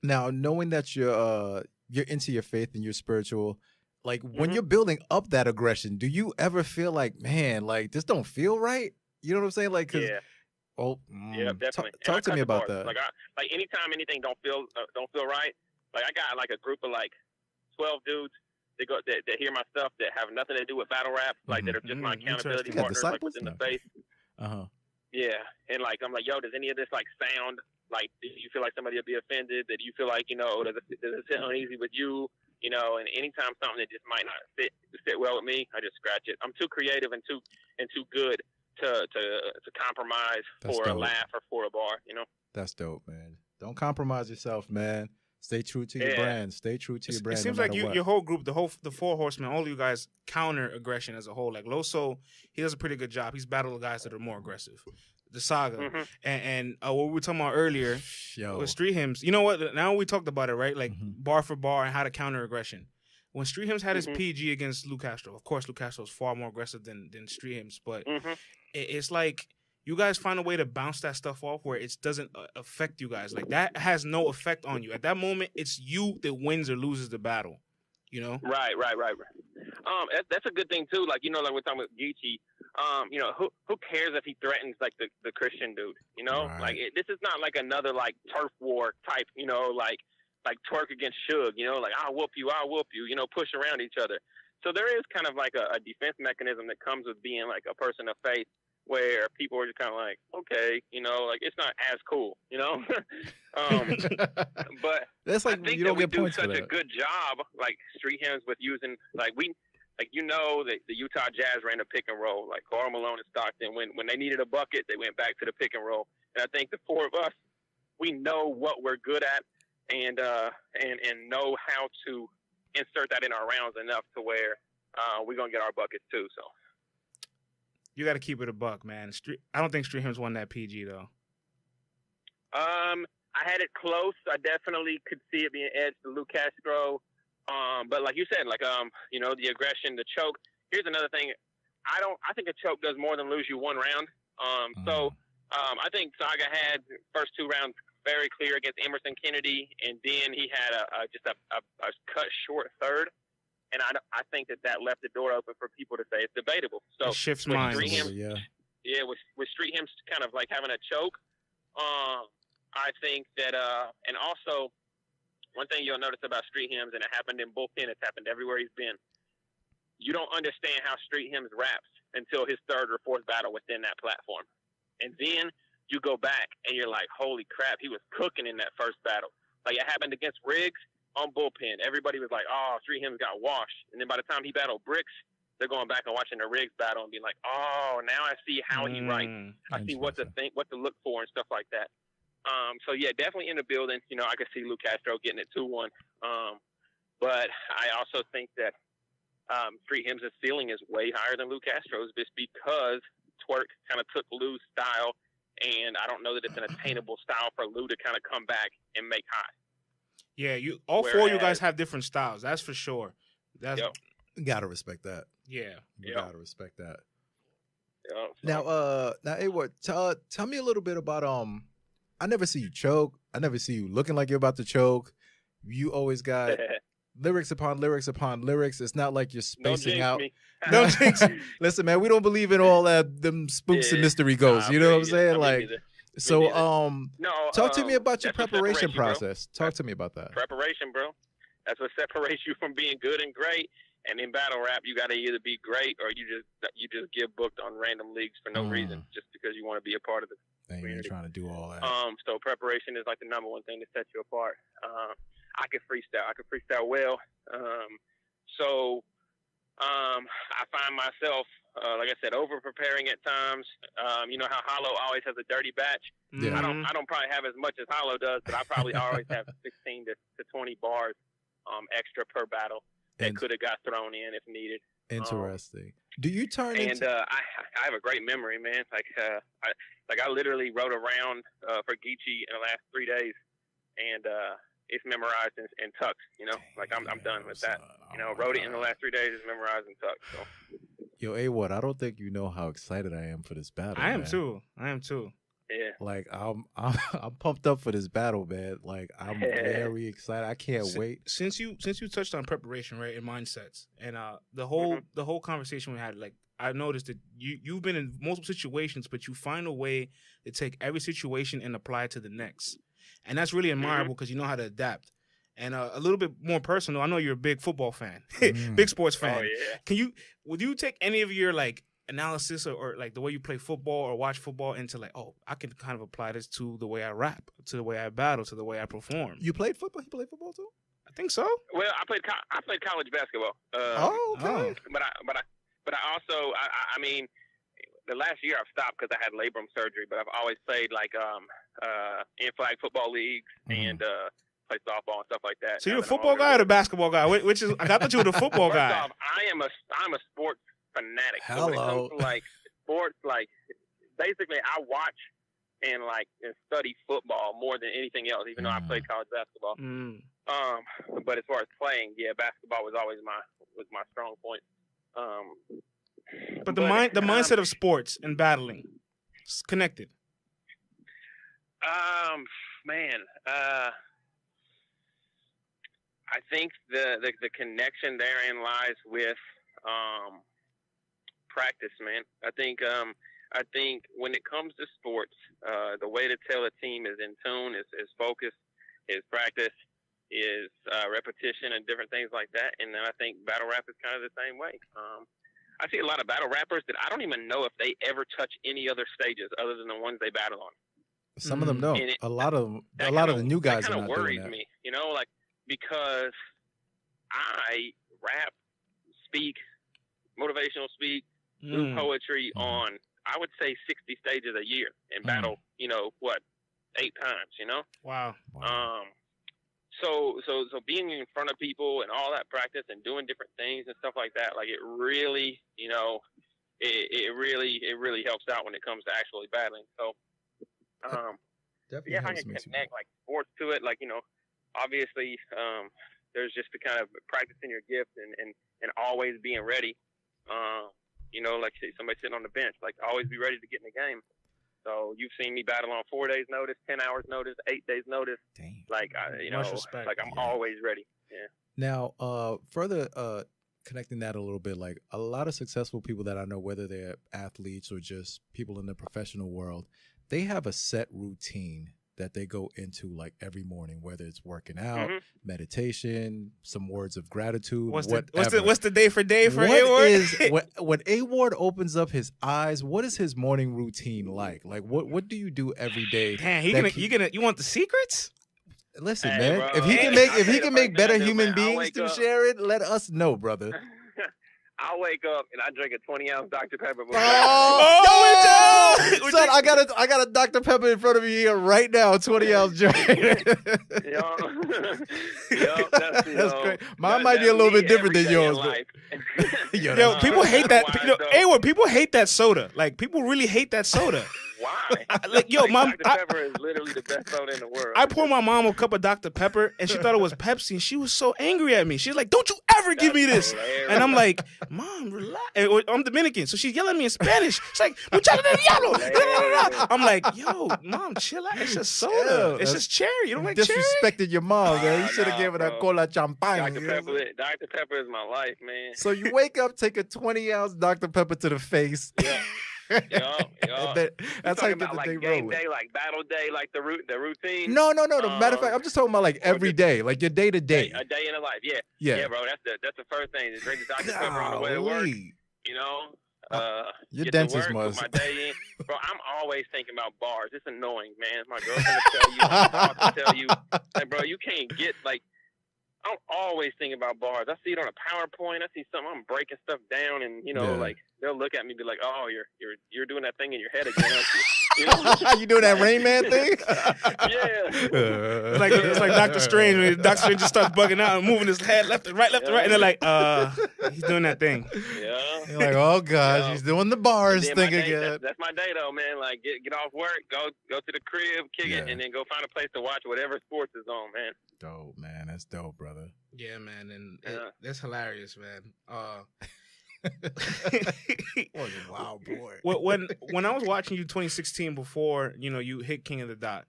now knowing that you're into your faith and you're spiritual, like when you're building up that aggression, do you ever feel like, man, like this don't feel right? You know what I'm saying? Like, cause, yeah, definitely. Talk to me about that. Like, anytime anything don't feel right, like I got like a group of like 12 dudes that hear my stuff that have nothing to do with battle rap, like that are just my accountability partners, like within the faith. Yeah, and like I'm like, yo, does any of this like sound like? Do you feel like somebody will be offended? Do you feel like, you know, does it sit uneasy with you? You know, and anytime something that just might not fit well with me, I just scratch it. I'm too creative and too good to compromise for a laugh or for a bar, you know. That's dope, man. Don't compromise yourself, man. Stay true to your brand. Stay true to your brand. It seems like your whole group, the 4 horsemen, all of you guys counter aggression as a whole. Like Loso, he does a pretty good job. He's battled guys that are more aggressive. The Saga and what we were talking about earlier with Street Hymns. You know what? Now we talked about it, right? Like bar for bar and how to counter aggression. When Street Hymns had his PG against Lou Castro, of course Lou Castro is far more aggressive than Street Hymns, but it's like you guys find a way to bounce that stuff off where it doesn't affect you guys. Like that has no effect on you. At that moment, it's you that wins or loses the battle. You know? Right. That's a good thing too. Like, you know, like we're talking about Geechi. You know, who cares if he threatens like the Christian dude? You know, like this is not like another like turf war type. You know, like Twerk against Suge. You know, like I'll whoop you. You know, push around each other. So there is kind of like a defense mechanism that comes with being like a person of faith, where people are just kind of like, okay, you know, like it's not as cool, you know. But that's like, I think you don't that we get do points such for a that. good job, like Street Hymns, with using you know, the Utah Jazz ran a pick and roll, like Karl Malone and Stockton. When they needed a bucket, they went back to the pick and roll. And I think the 4 of us, we know what we're good at, and know how to insert that in our rounds enough to where we're gonna get our buckets too. So you got to keep it a buck, man. I don't think Street Hymns won that PG though. I had it close. I definitely could see it being edged to Lou Castro. But like you said, like you know, the aggression, the choke. Here's another thing. I think a choke does more than lose you 1 round. So I think Saga had first 2 rounds very clear against Emerson Kennedy, and then he had just a cut short third. And I think that left the door open for people to say it's debatable. So it shifts minds. With Street Hymns kind of like having a choke, I think that and also one thing you'll notice about Street Hymns, and it happened in Bullpen, it's happened everywhere he's been. You don't understand how Street Hymns raps until his 3rd or 4th battle within that platform. And then you go back and you're like, holy crap, he was cooking in that first battle. Like it happened against Riggs on Bullpen. Everybody was like, oh, Street Hymns got washed. And then by the time he battled Bricks, they're going back and watching the Riggs battle and being like, oh, now I see how he writes. I see what to think, what to look for and stuff like that. So yeah, definitely in the building. You know, I could see Lou Castro getting it 2-1. But I also think that Street Hymns' ceiling is way higher than Lou Castro's, just because Twerk kind of took Lou's style, and I don't know that it's an attainable style for Lou to kind of come back and make high. Yeah, all four of you guys have different styles. That's for sure. That's you gotta respect that. Yeah, you gotta respect that. Yep. Now, A.ward, tell me a little bit about I never see you choke. I never see you looking like you're about to choke. You always got lyrics upon lyrics upon lyrics. It's not like you're spacing out. No, listen, man, we don't believe in all that them spooks and mystery ghosts. You know what I'm saying? Like, so talk to me about your preparation process. Talk to me about that. Preparation, bro. That's what separates you from being good and great. And in battle rap, you got to either be great or you just get booked on random leagues for no reason, just because you want to be a part of the community. You're trying to do all that. So preparation is like the number one thing to set you apart. I can freestyle. I can freestyle well. I find myself, like I said, over preparing at times. You know how Hollow always has a dirty batch. Yeah. I don't probably have as much as Hollow does, but I probably always have 16 to 20 bars extra per battle that could have got thrown in if needed. Interesting. Do you turn into? I have a great memory, man. I literally wrote a round for Geechi in the last 3 days, and it's memorized and tucked. You know, I'm done with that. You know, wrote it in the last 3 days, it's memorized and tucked. So. Yo, A.ward, I don't think you know how excited I am for this battle. I am too. Yeah. Like I'm pumped up for this battle, man. Like I'm very excited. I can't wait. Since you touched on preparation, right, and mindsets, and the whole conversation we had, like I noticed that you've been in multiple situations, but you find a way to take every situation and apply it to the next, and that's really admirable because you know how to adapt. And a little bit more personal, I know you're a big football fan, big sports fan. Oh, yeah. Would you take any of your like analysis or like the way you play football or watch football into like, oh, I can kind of apply this to the way I rap, to the way I battle, to the way I perform? You played football? You played football too? I think so. Well, I played college basketball. Okay. But I also I mean, the last year I've stopped because I had labrum surgery. But I've always played like in flag football leagues and play softball and stuff like that. So you're a football guy or a basketball guy? Which is I thought you were the football guy. First off, I'm a sports fanatic. Hello. So when it comes to like sports, like basically I watch and study football more than anything else, even though I played college basketball. But as far as playing, yeah, basketball was always my strong point. But the mindset of sports and battling is connected. Man, I think the connection therein lies with practice, man. I think when it comes to sports, the way to tell a team is in tune, is focus, is practice, is repetition, and different things like that. And then I think battle rap is kind of the same way. I see a lot of battle rappers that I don't even know if they ever touch any other stages other than the ones they battle on. Some of them don't. A lot of the new guys are not doing that. That kind of worries me, you know, like, because I rap, speak, motivational speak, do poetry on, I would say, 60 stages a year and battle, 8 times, you know? Wow. So being in front of people and all that practice and doing different things and stuff like that, like it really, it really helps out when it comes to actually battling. So, if I can connect like sports to it, like, obviously, there's just the kind of practicing your gift and always being ready. Like somebody sitting on the bench, like always be ready to get in the game. So you've seen me battle on 4 days notice, 10 hours notice, 8 days notice. Dang. Like, I'm always ready. Yeah. Now, further connecting that a little bit, like a lot of successful people that I know, whether they're athletes or just people in the professional world, they have a set routine that they go into like every morning, whether it's working out, meditation, some words of gratitude. What's the day for A.ward? When A.ward opens up his eyes, what is his morning routine like? Like what do you do every day? Damn, you want the secrets? Listen, hey, man, bro, if he can make better human beings to share it, let us know, brother. I wake up and I drink a 20-ounce Dr. Pepper before. Son, I got a Dr. Pepper in front of me here right now, 20-ounce drink. That's great. Mine might be a little bit different than yours, but yo, people hate that. A.ward, people hate that soda. Like, people really hate that soda. Why? Mom, Dr. Pepper is literally the best soda in the world. I poured my mom a cup of Dr. Pepper, and she thought it was Pepsi, and she was so angry at me. She's like, "Don't you ever give me this!" Hilarious. And I'm like, "Mom, relax." I'm Dominican, so she's yelling at me in Spanish. She's like, "Muchacha del diablo." I'm like, "Yo, Mom, chill out. It's just soda. It's just cherry. You don't like cherry?" Disrespected your mom, man. You should have given her cola champagne. Dr. Pepper is my life, man. So you wake up, take a 20-ounce Dr. Pepper to the face. Yeah. That's how you get the day rolling. Game day, like battle day, like the routine. No. Matter of fact, I'm just talking about like every day, like your day to day. A day in the life, yeah, bro. That's the first thing. Drink the Dr. Pepper on the way to work. You know, your get dentist to work, must. put my day in. Bro, I'm always thinking about bars. It's annoying, man. My girlfriend will tell you, my boss will tell you, like, bro, you can't get like. I'm always thinking about bars. I see it on a PowerPoint. I see something. I'm breaking stuff down, and like they'll look at me and be like, "Oh, you're doing that thing in your head again, aren't you?" You know? You doing that Rain Man thing? Yeah. It's like Dr. Strange when Dr. Strange just starts bugging out and moving his head left to right, and they're like, he's doing that thing. Yeah. You're like, oh gosh, he's doing the bars thing again. That's my day though, man. Like get off work, go to the crib, kick it, and then go find a place to watch whatever sports is on, man. Dope, man. That's dope, brother. Yeah, man, and that's hilarious, man. Wow, boy. When I was watching you 2016 before, you hit King of the Dot,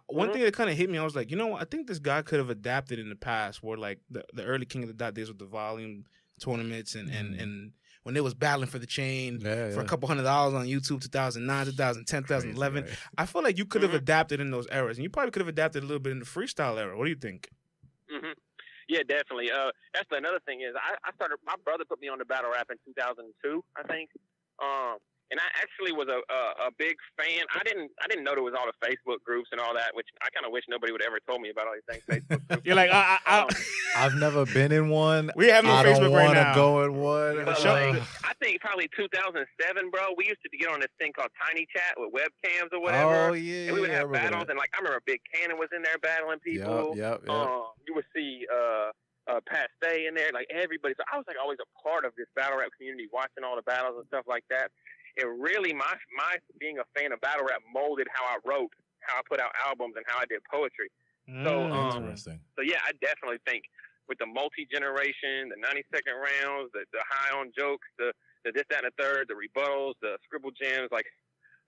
one thing that kind of hit me, I was like, I think this guy could have adapted in the past, where like the early King of the Dot days with the volume tournaments and when they was battling for the chain for a couple $100 on YouTube, 2009, 2010, 2011. Crazy, right? I feel like you could have adapted in those eras, and you probably could have adapted a little bit in the freestyle era. What do you think? Mm-hmm. Yeah, definitely. That's another thing is I started. My brother put me on the battle rap in 2002, I think. And I actually was a big fan. I didn't know there was all the Facebook groups and all that, which I kind of wish nobody would ever told me about all these things. Facebook groups. You're like, I've never been in one. We have no Facebook right now. I don't want to go in one. I think probably 2007, bro. We used to get on this thing called Tiny Chat with webcams or whatever. Oh yeah. And we would have battles, and like I remember Big Cannon was in there battling people. Yep. You would see Pat Stay in there, like everybody. So I was like always a part of this battle rap community, watching all the battles and stuff like that. It really, my being a fan of battle rap molded how I wrote, how I put out albums, and how I did poetry. Interesting. So yeah, I definitely think with the multi-generation, the 90-second rounds, the high on jokes, the this, that, and the third, the rebuttals, the scribble gems, like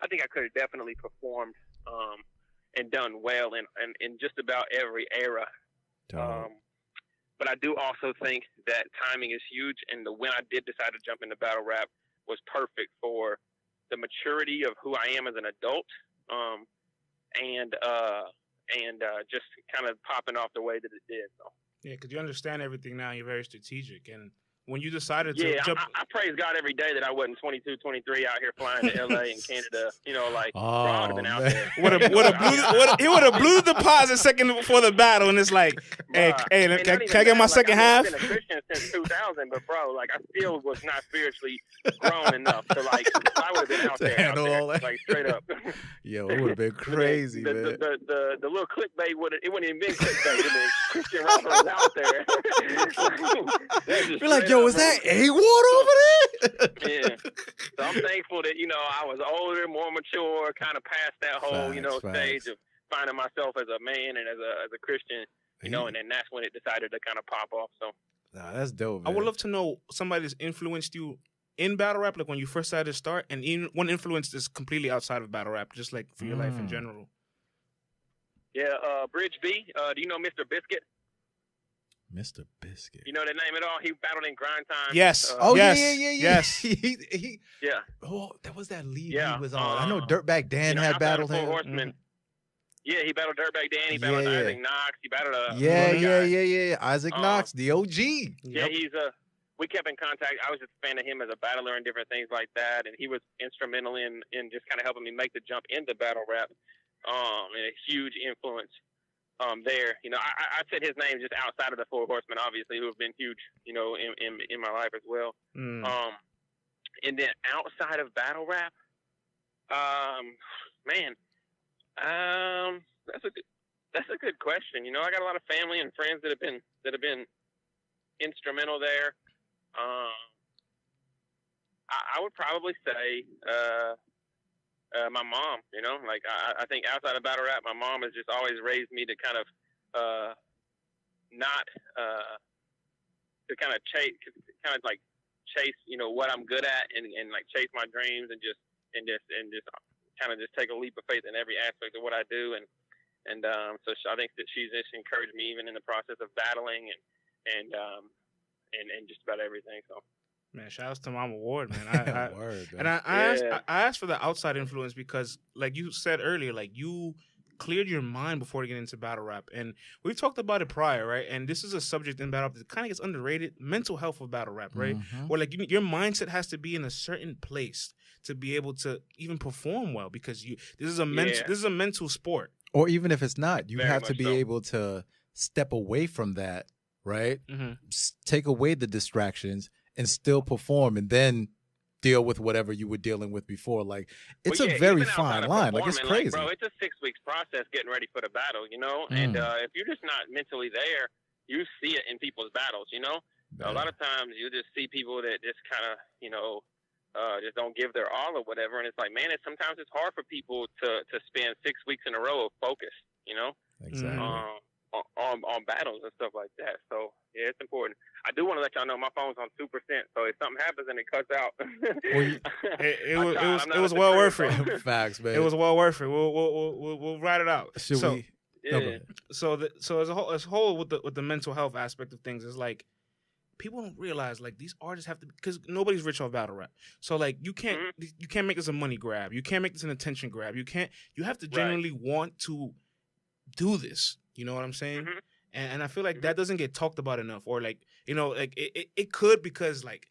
I think I could have definitely performed and done well in just about every era. But I do also think that timing is huge, and when I did decide to jump into battle rap was perfect for the maturity of who I am as an adult, and just kind of popping off the way that it did. So. Yeah, because you understand everything now. You're very strategic, and when you decided to jump... I praise God every day that I wasn't 22, 23 out here flying to L.A. and Canada. Like, bro, I would have been out there. He would have blew the deposit second before the battle, and it's like, hey, can I get my second half? I've been a Christian since 2000, but bro, like, I still was not spiritually grown enough to like. I would have been out there, like straight up. Yo, it would have been crazy, man. The little clickbait it wouldn't even been clickbait. The Christian rappers out there. You're like, yo, is that A.ward over there? Yeah. So I'm thankful that I was older, more mature, kind of past that whole stage of finding myself as a man and as a Christian. And then that's when it decided to kind of pop off. So. Nah, that's dope, man. I would love to know somebody that's influenced you in battle rap, like when you first started to start, and even one influence that's completely outside of battle rap, just like for your life in general. Yeah, Bridge B. Do you know Mr. Biscuit? Mr. Biscuit. You know that name at all? He battled in Grind Time. Yes. Yes. He Oh, that was that lead he was on. I know Dirtbag Dan had battled him. Yeah, he battled Dirtbag Dan. He battled Isaac Knox. He battled Isaac Knox, the OG. Yeah, we kept in contact. I was just a fan of him as a battler and different things like that, and he was instrumental in just kind of helping me make the jump into battle rap, and a huge influence there. You know, I said his name just outside of the Four Horsemen, obviously, who have been huge, you know, in my life as well. And then outside of battle rap, man, that's a good question. You know, I got a lot of family and friends that have been instrumental there. I would probably say my mom. You know, like I think outside of battle rap, my mom has just always raised me to kind of not to kind of chase, you know, what I'm good at and like chase my dreams and just kind of just take a leap of faith in every aspect of what I do. And so I think that she's just encouraged me even in the process of battling and just about everything. So. Man, shout outs to Mama Ward, man. I asked for the outside influence because, like you said earlier, like you cleared your mind before getting into battle rap, and we've talked about it prior, right? And this is a subject in battle rap that kind of gets underrated: mental health of battle rap, right? Where like your mindset has to be in a certain place to be able to even perform well, because this is a mental sport. Or even if it's not, you have to be able to step away from that, right? Take away the distractions and still perform, and then deal with whatever you were dealing with before. Like, it's a very fine line. Like, it's crazy. Like, bro, it's a 6 weeks process getting ready for the battle, you know? And if you're just not mentally there, you see it in people's battles, you know? A lot of times you just see people that just kind of, you know, just don't give their all or whatever. And it's like, man, sometimes it's hard for people to spend 6 weeks in a row of focus, you know? Exactly. On battles and stuff like that. So yeah, it's important. I do want to let y'all know my phone's on 2%. So if something happens and it cuts out, it was well worth it. Facts, man. It was well worth it. We'll ride it out. So as a whole with the mental health aspect of things, is like people don't realize like these artists have to, because nobody's rich off battle rap. So like you can't make this a money grab. You can't make this an attention grab. You have to genuinely want to do this. You know what I'm saying? And I feel like that doesn't get talked about enough, or like, you know, like it could, because like,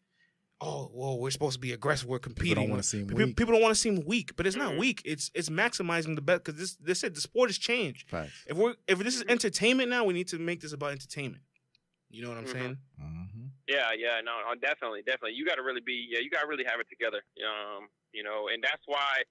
oh, well, we're supposed to be aggressive, we're competing. People don't want to seem weak. People don't want to seem weak, but it's not weak. It's maximizing the best, because the sport has changed. Facts. If this is entertainment now, we need to make this about entertainment. You know what I'm saying? Yeah, no, definitely. You got to really you got to really have it together. You know, and that's why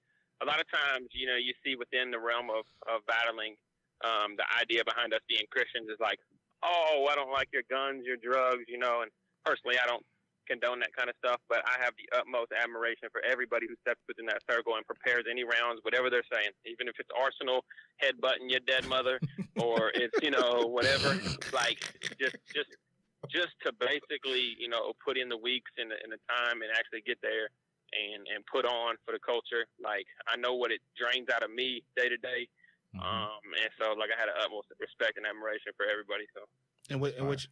a lot of times, you know, you see within the realm of battling, the idea behind us being Christians is like, oh, I don't like your guns, your drugs, you know. And personally, I don't condone that kind of stuff, but I have the utmost admiration for everybody who steps within that circle and prepares any rounds, whatever they're saying, even if it's Arsenal headbutting your dead mother, or it's, you know, whatever. Like just to basically, you know, put in the weeks and the time and actually get there and put on for the culture. Like, I know what it drains out of me day to day. And so, like, I had an utmost respect and admiration for everybody. So, and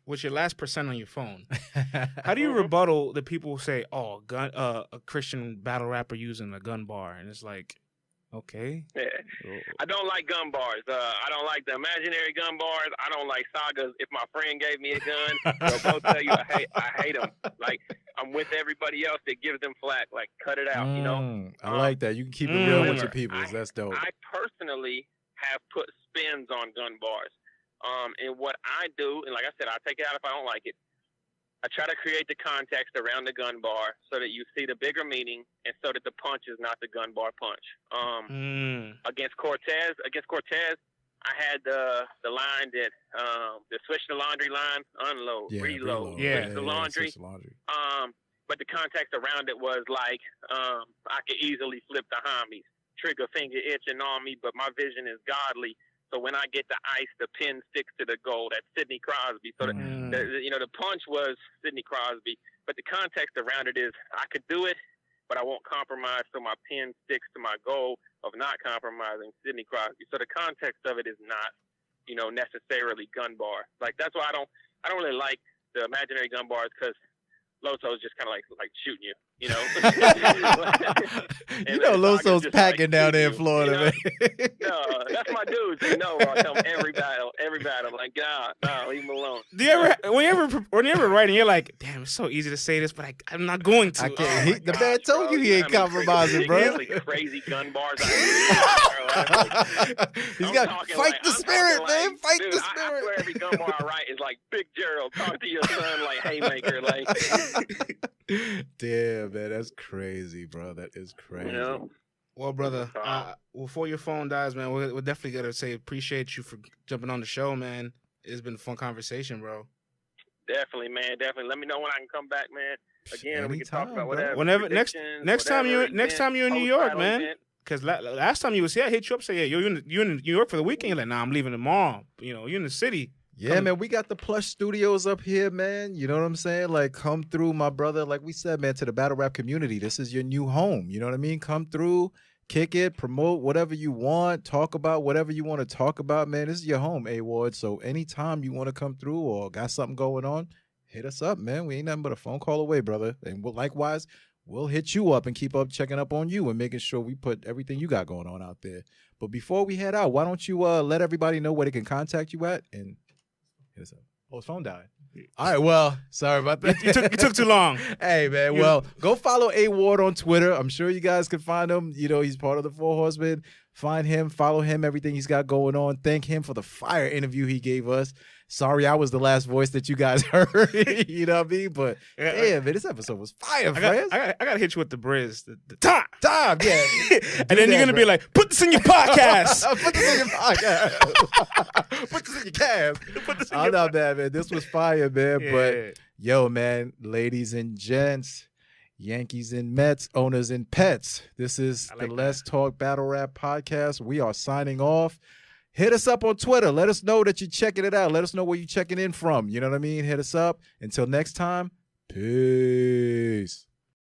what's your last percent on your phone? How do you rebuttal the people who say, "Oh, a Christian battle rapper using a gun bar," and it's like, okay, I don't like gun bars. I don't like the imaginary gun bars. I don't like sagas. If my friend gave me a gun, they'll both tell you I hate them. Like, I'm with everybody else that gives them flack. Like, cut it out. You know, I like that. You can keep it real with your people. That's dope. I personally have put spins on gun bars. And what I do, and like I said, I take it out if I don't like it. I try to create the context around the gun bar so that you see the bigger meaning, and so that the punch is not the gun bar punch. Against Cortez, I had the line that the switch the laundry line, unload, reload, switch the laundry. But the context around it was like, I could easily flip the homies, trigger finger itching on me, but my vision is godly. So when I get the ice, the pin sticks to the goal. That's Sidney Crosby. So the punch was Sidney Crosby, but the context around it is I could do it, but I won't compromise. So my pin sticks to my goal of not compromising, Sidney Crosby. So the context of it is not, you know, necessarily gun bar. Like, that's why I don't really like the imaginary gun bars, because Loso's just kind of like shooting you, you know. You know, Loso's packing down there in Florida, man. No, That's my dude. Say no, I tell him every battle. Like, God, no, leave him alone. Do you ever, whenever writing, you're like, damn, it's so easy to say this, but I'm not going to. I can't. The man told you he ain't compromising, bro. Crazy gun bars. He's got fight the spirit, man. Fight the spirit. I swear every gun bar I write is like, Big Gerald, talk to your son like haymaker, like. Damn, man, that's crazy, bro. That is crazy. You know? Well, brother, before your phone dies, man, we're definitely gonna say appreciate you for jumping on the show, man. It's been a fun conversation, bro. Definitely, man. Definitely. Let me know when I can come back, man. Again, anytime, we can talk about bro. Whenever next time you're in New York, man. Because last time you was here, I hit you up, say, "Yeah, you in New York for the weekend?" You're like, "Nah, I'm leaving tomorrow." You know, you're in the city. Yeah, man, we got the plush studios up here, man. You know what I'm saying? Like, come through, my brother. Like we said, man, to the battle rap community, this is your new home. You know what I mean? Come through, kick it, promote whatever you want, talk about whatever you want to talk about, man. This is your home, A.ward. So anytime you want to come through or got something going on, hit us up, man. We ain't nothing but a phone call away, brother. And likewise, we'll hit you up and keep up checking up on you and making sure we put everything you got going on out there. But before we head out, why don't you let everybody know where they can contact you at and hit us up. Oh, his phone died. All right, well, sorry about that. You took too long. Hey, man, well, go follow A.ward on Twitter. I'm sure you guys can find him. You know, he's part of the Four Horsemen. Find him, follow him, everything he's got going on. Thank him for the fire interview he gave us. Sorry I was the last voice that you guys heard. You know what I mean? But, damn, man, this episode was fire, friends. I got to hit you with the Briz. The time, yeah. And then you're going to be like, put this in your podcast. Put this in your podcast. Put this in your cast. I'm not bad, man. This was fire, man. Yeah. But, yo, man, ladies and gents, Yankees and Mets, owners and pets, this is the Let's Talk Battle Rap podcast. We are signing off. Hit us up on Twitter. Let us know that you're checking it out. Let us know where you're checking in from. You know what I mean? Hit us up. Until next time, peace.